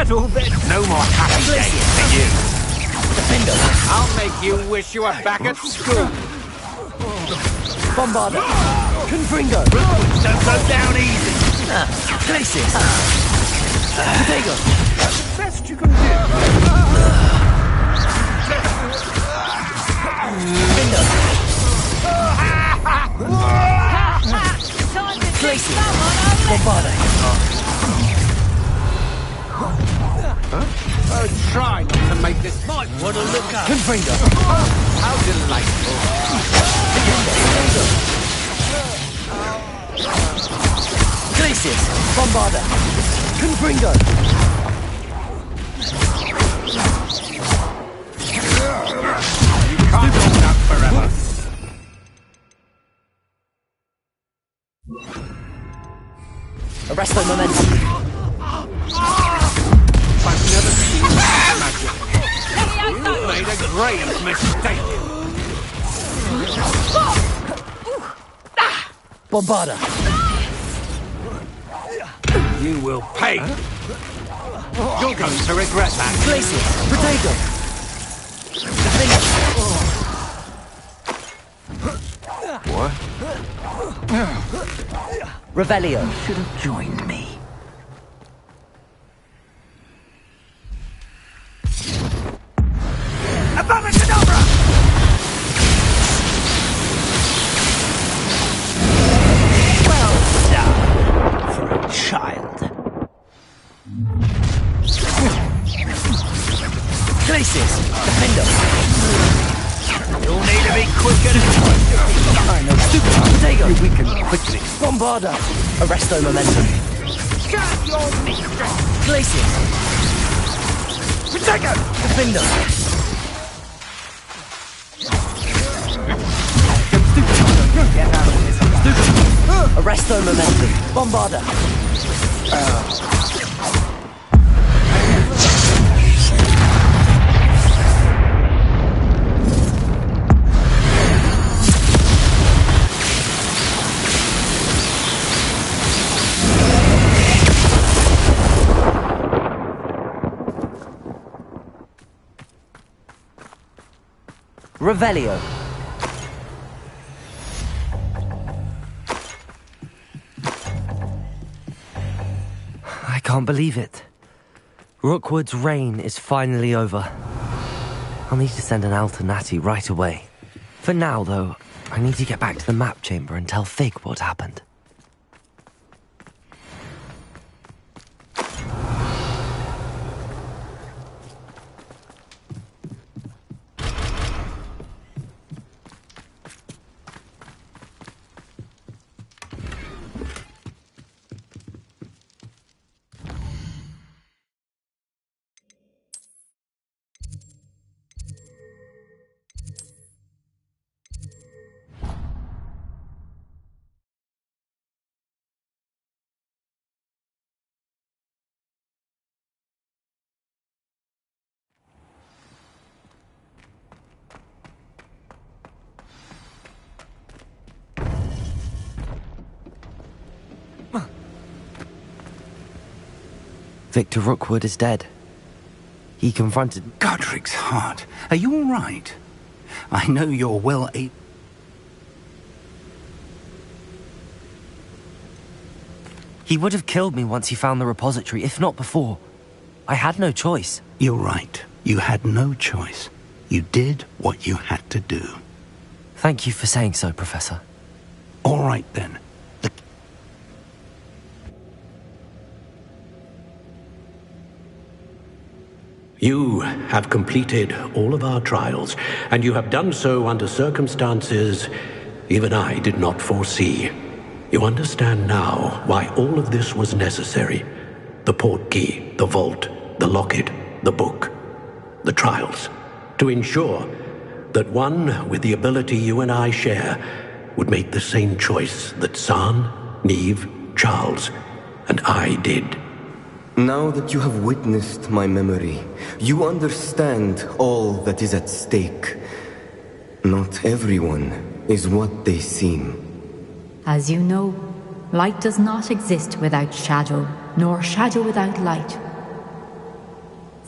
that all then? No more happy days for you. Defender. I'll make you wish you were back at school. Bombarder. Confringo. Don't go down easy. Glacius. Potato. Best you can do. Defender. Glacius. Bombarder. Oh, try not to make this. Might want to look up. Confringo. How delightful. Glacius. Bombarder. Confringo. You can't hold that forever. Arresto momentum. I've never seen such magic. You made a grave mistake. Bombarder. You will pay. You're going to regret that. Glacius. Potato. Defender. What? Revelio. Should have joined me. Abamacadabra! Well done for a child. Glacius. Defender. You'll need to be quicker than I know. Stupid. Potato. You weaken quickly. Bombarder. Arresto momentum. Got your mistress! Glacius. Potato! Defender. Get out of this. Arresto momentum. Bombarder. Revelio. I can't believe it. Rookwood's reign is finally over. I'll need to send an alternati right away. For now, though, I need to get back to the map chamber and tell Fig what happened. Victor Rookwood is dead. He confronted... Godric's heart. Are you all right? I know you're well able... He would have killed me once he found the repository, if not before. I had no choice. You're right. You had no choice. You did what you had to do. Thank you for saying so, Professor. All right, then. You have completed all of our trials, and you have done so under circumstances even I did not foresee. You understand now why all of this was necessary. The portkey, the vault, the locket, the book, the trials. To ensure that one with the ability you and I share would make the same choice that San, Neve, Charles, and I did. Now that you have witnessed my memory, you understand all that is at stake. Not everyone is what they seem. As you know, light does not exist without shadow, nor shadow without light.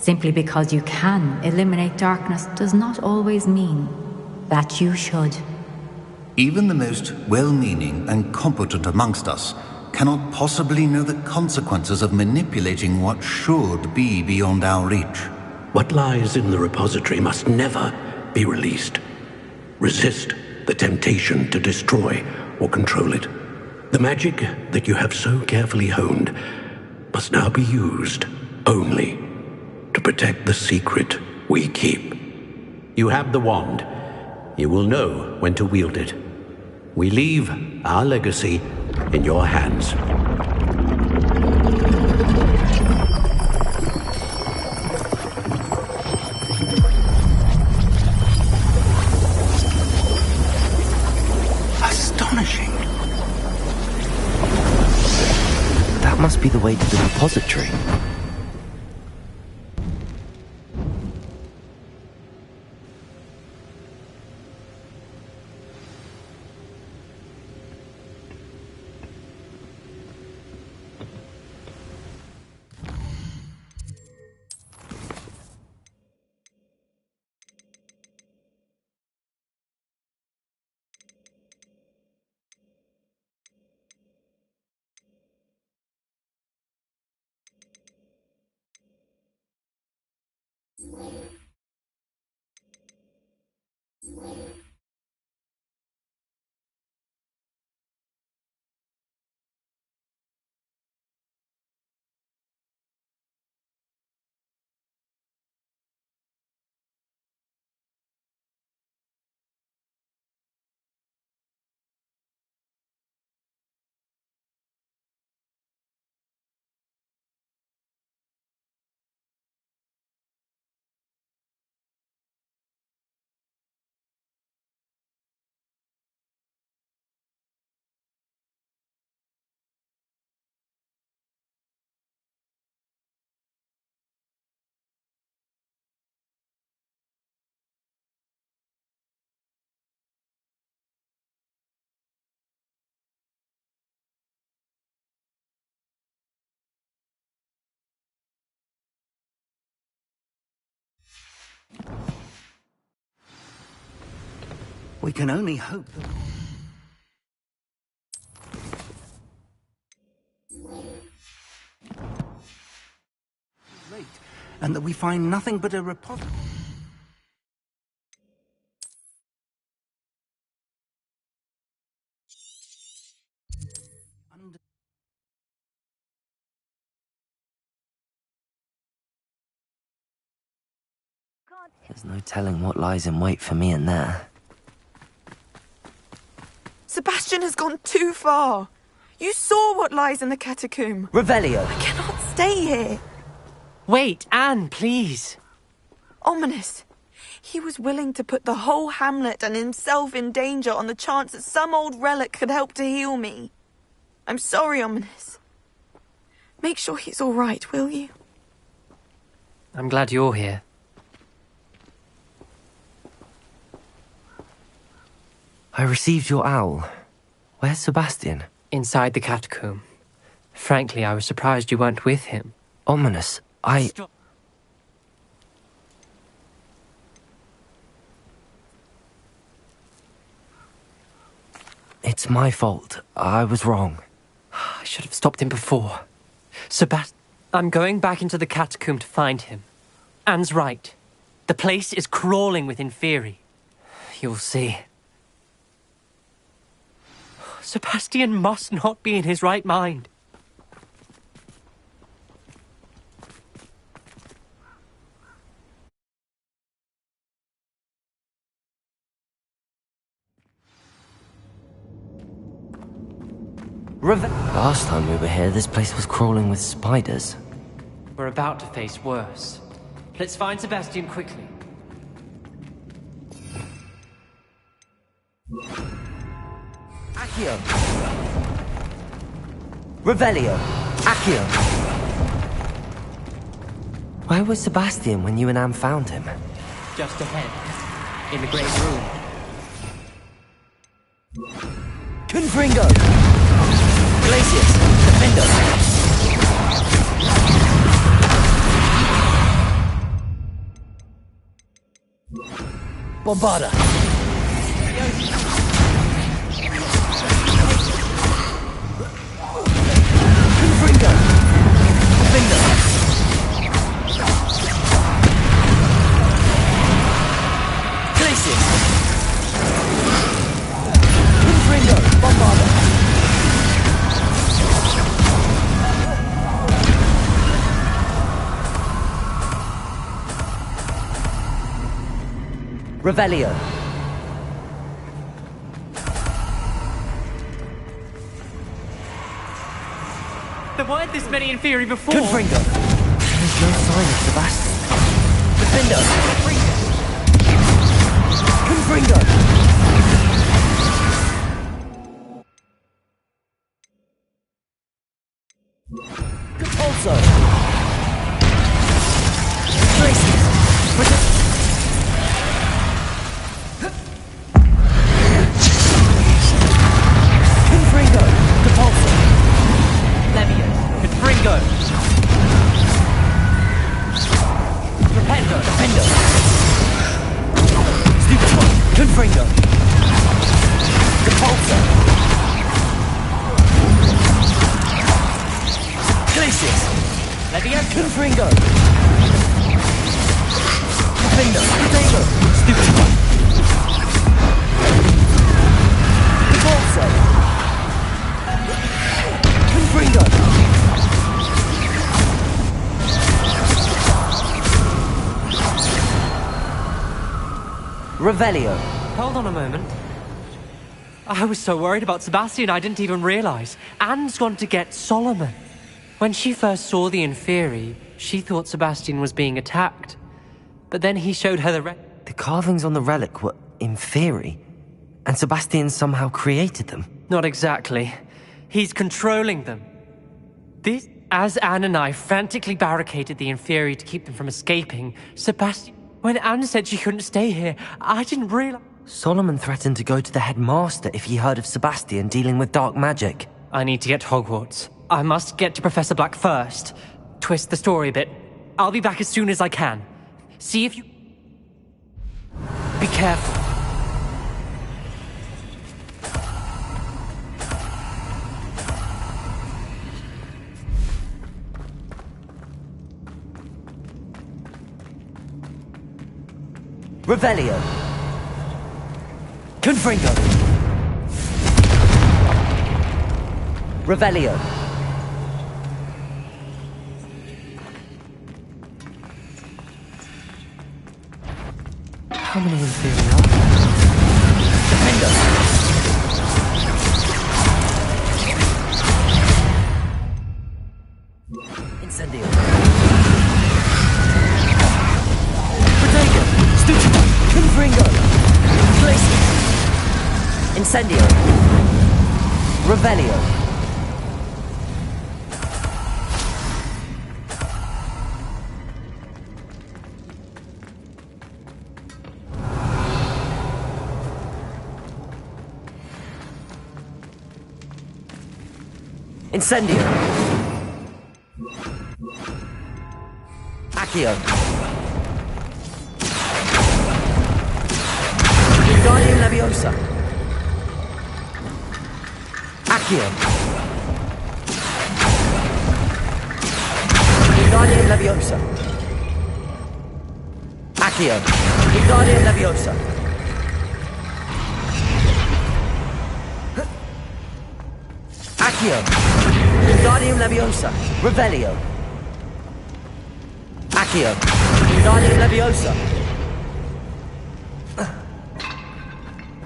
Simply because you can eliminate darkness does not always mean that you should. Even the most well-meaning and competent amongst us cannot possibly know the consequences of manipulating what should be beyond our reach. What lies in the repository must never be released. Resist the temptation to destroy or control it. The magic that you have so carefully honed must now be used only to protect the secret we keep. You have the wand. You will know when to wield it. We leave our legacy in your hands. Astonishing. That must be the way to the repository. We can only hope that... late, and that we find nothing but a repository. There's no telling what lies in wait for me in there. Sebastian has gone too far. You saw what lies in the catacomb. Revelio! I cannot stay here. Wait, Anne, please. Ominous. He was willing to put the whole hamlet and himself in danger on the chance that some old relic could help to heal me. I'm sorry, Ominous. Make sure he's all right, will you? I'm glad you're here. I received your owl. Where's Sebastian? Inside the catacomb. Frankly, I was surprised you weren't with him. Ominous, Stop. It's my fault. I was wrong. I should have stopped him before. I'm going back into the catacomb to find him. Anne's right. The place is crawling with Inferi. You'll see. Sebastian must not be in his right mind. Last time we were here, this place was crawling with spiders. We're about to face worse. Let's find Sebastian quickly. Accio! Revelio! Accio! Where was Sebastian when you and Anne found him? Just ahead. In the great room. Confringo! Glacius! Defender! Bombarda! Confringo! Defender! Glacius! Confringo! Bombarda! Revelio. There weren't this many in theory before. Confringo. There's no sign of Sebastian. Defender. Confringo. Capulso. Glacius. Confringo. Capulso. Levios. Confringo. Rependo. Defendo. Stupefy. Confringo. Capulso. Glacius. Levios. Confringo. Defendo. Defendo. Stupefy. Capulso. Confringo. Revelio. Hold on a moment. I was so worried about Sebastian I didn't even realize. Anne's gone to get Solomon. When she first saw the Inferi, she thought Sebastian was being attacked. But then he showed her The carvings on the relic were Inferi, and Sebastian somehow created them. Not exactly. He's controlling them. As Anne and I frantically barricaded the Inferi to keep them from escaping, Sebastian... When Anne said she couldn't stay here, I didn't realize... Solomon threatened to go to the headmaster if he heard of Sebastian dealing with dark magic. I need to get to Hogwarts. I must get to Professor Black first. Twist the story a bit. I'll be back as soon as I can. See if you... Be careful. Revelio. Confringo. Revelio. How many Inferi are there? Defender. Incendio. Protego. Stupefy. Confringo. Glacius. Incendio. Revelio. Incendio. Accio. Wingardium Leviosa. Accio. Wingardium Leviosa. Accio. Wingardium Leviosa. Accio. Wingardium Leviosa. Revelio. Accio. Wingardium Leviosa.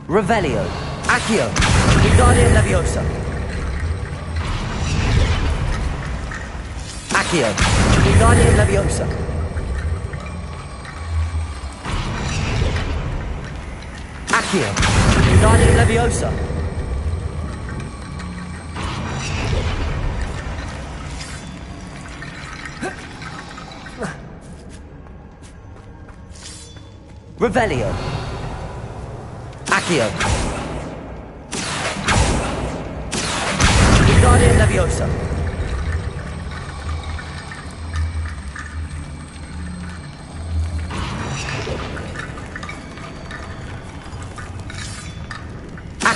Revelio. Accio. Wingardium Leviosa. Accio. Wingardium Leviosa. Accio. Wingardium Leviosa. Revelio. Accio. Wingardium Leviosa.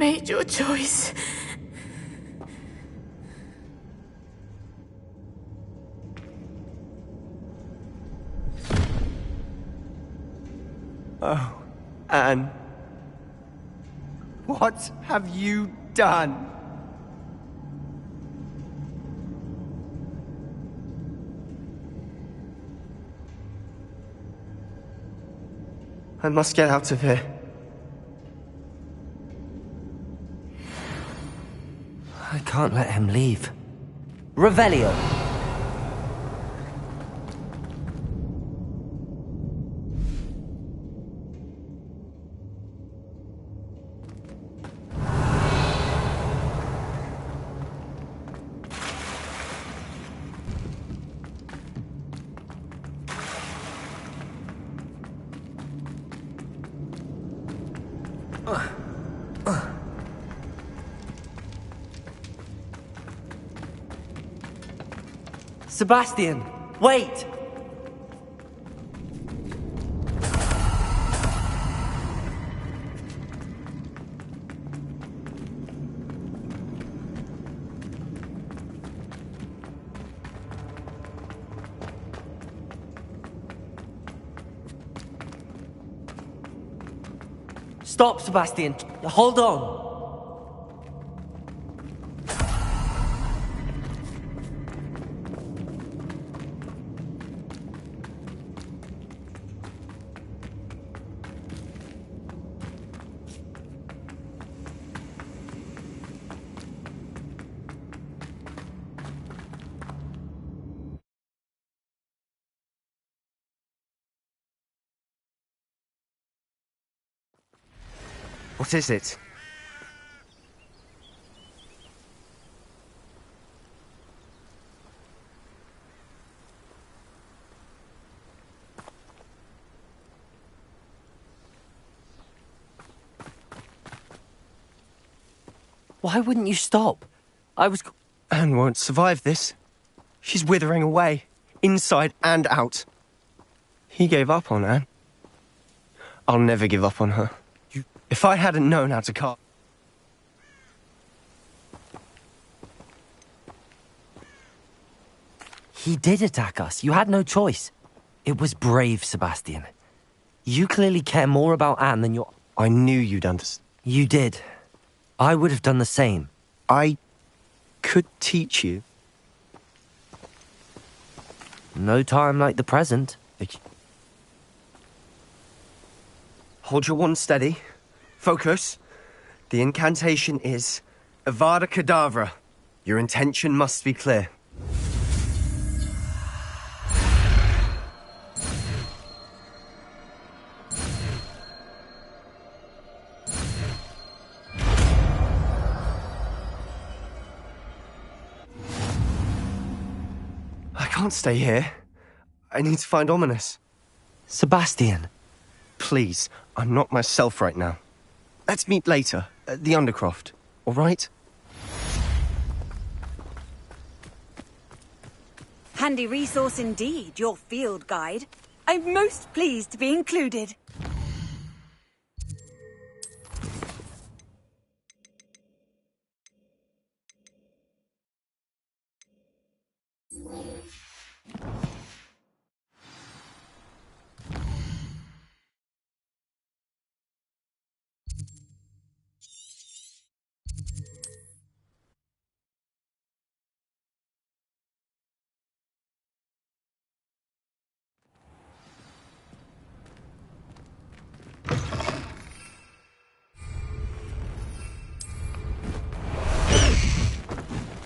made your choice. Oh, Anne. What have you done? I must get out of here. I can't let him leave. Revelio! Sebastian, wait! Stop, Sebastian. Hold on. What is it? Why wouldn't you stop? Anne won't survive this. She's withering away, inside and out. He gave up on Anne. I'll never give up on her. If I hadn't known how to car... He did attack us. You had no choice. It was brave, Sebastian. You clearly care more about Anne than your... I knew you'd understand. You did. I would have done the same. I could teach you. No time like the present. Hold your wand steady. Focus. The incantation is Avada Kedavra. Your intention must be clear. I can't stay here. I need to find Ominous. Sebastian. Please, I'm not myself right now. Let's meet later, at the Undercroft, all right? Handy resource indeed, your field guide. I'm most pleased to be included.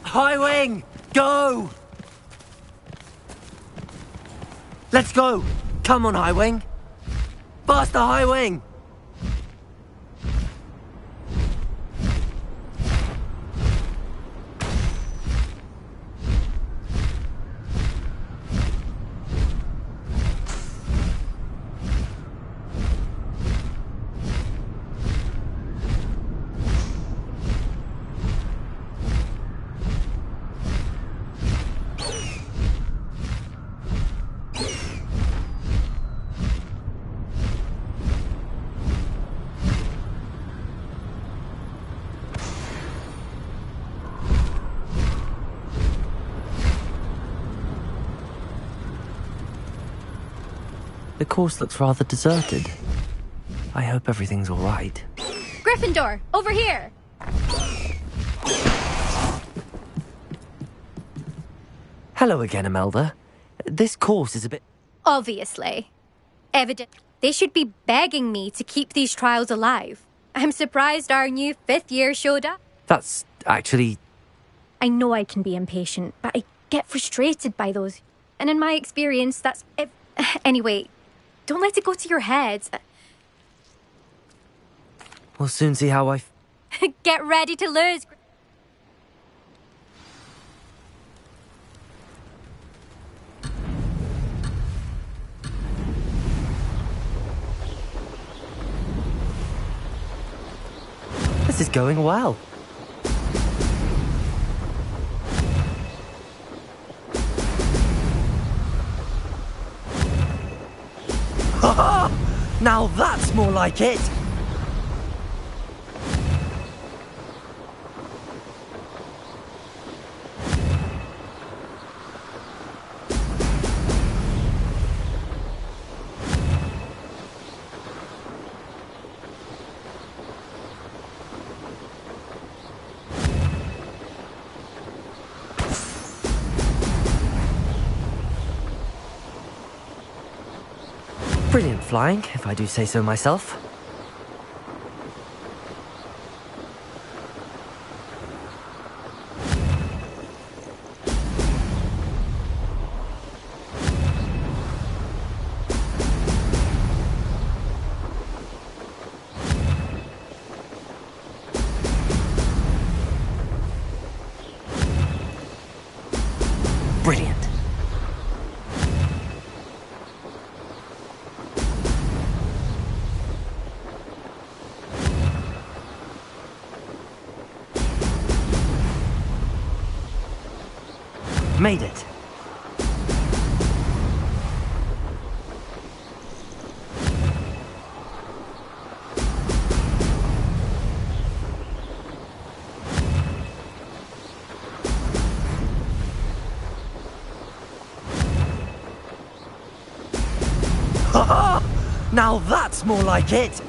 High Wing! Go! Let's go! Come on, High Wing! Faster, High Wing! The course looks rather deserted. I hope everything's all right. Gryffindor, over here! Hello again, Imelda. This course is a bit... Obviously. Evident. They should be begging me to keep these trials alive. I'm surprised our new 5th year showed up. That's actually... I know I can be impatient, but I get frustrated by those. And in my experience, that's... Anyway, don't let it go to your head. We'll soon see how I... Get ready to lose. This is going well. Now that's more like it! Brilliant flying, if I do say so myself. Brilliant. Made it. Ha-ha! Now that's more like it!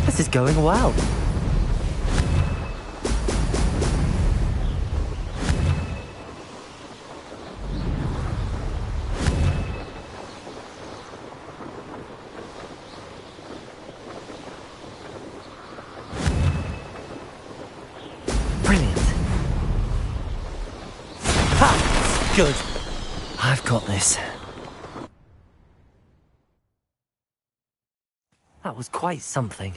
This is going well. Brilliant. Ha! Good. I've got this. That was quite something.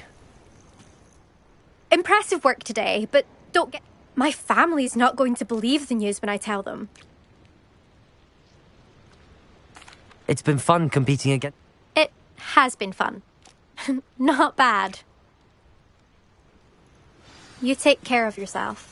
Impressive work today, but don't get... My family's not going to believe the news when I tell them. It's been fun competing again. It has been fun. Not bad. You take care of yourself.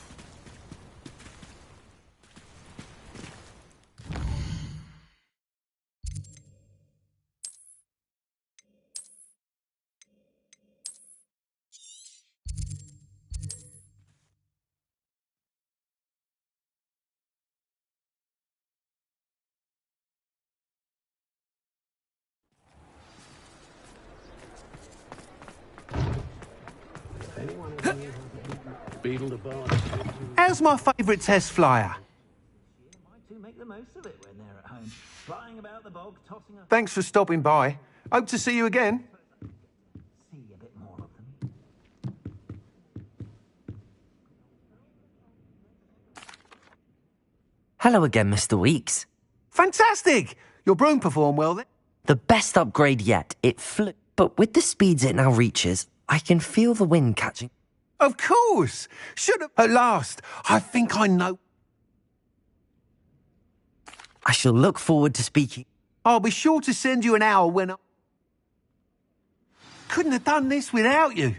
How's my favourite test flyer? Make the most of it when they're at home. Flying about the bog, tossing a... Thanks for stopping by. Hope to see you again. See a bit more of them. Hello again, Mr. Weeks. Fantastic! Your broom performed well then. The best upgrade yet. It flew. But with the speeds it now reaches, I can feel the wind catching. Of course! Should have... At last, I think I know... I shall look forward to speaking. I'll be sure to send you an hour when I... Couldn't have done this without you.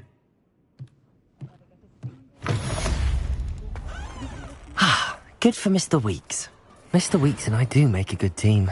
Good for Mr. Weeks. Mr. Weeks and I do make a good team.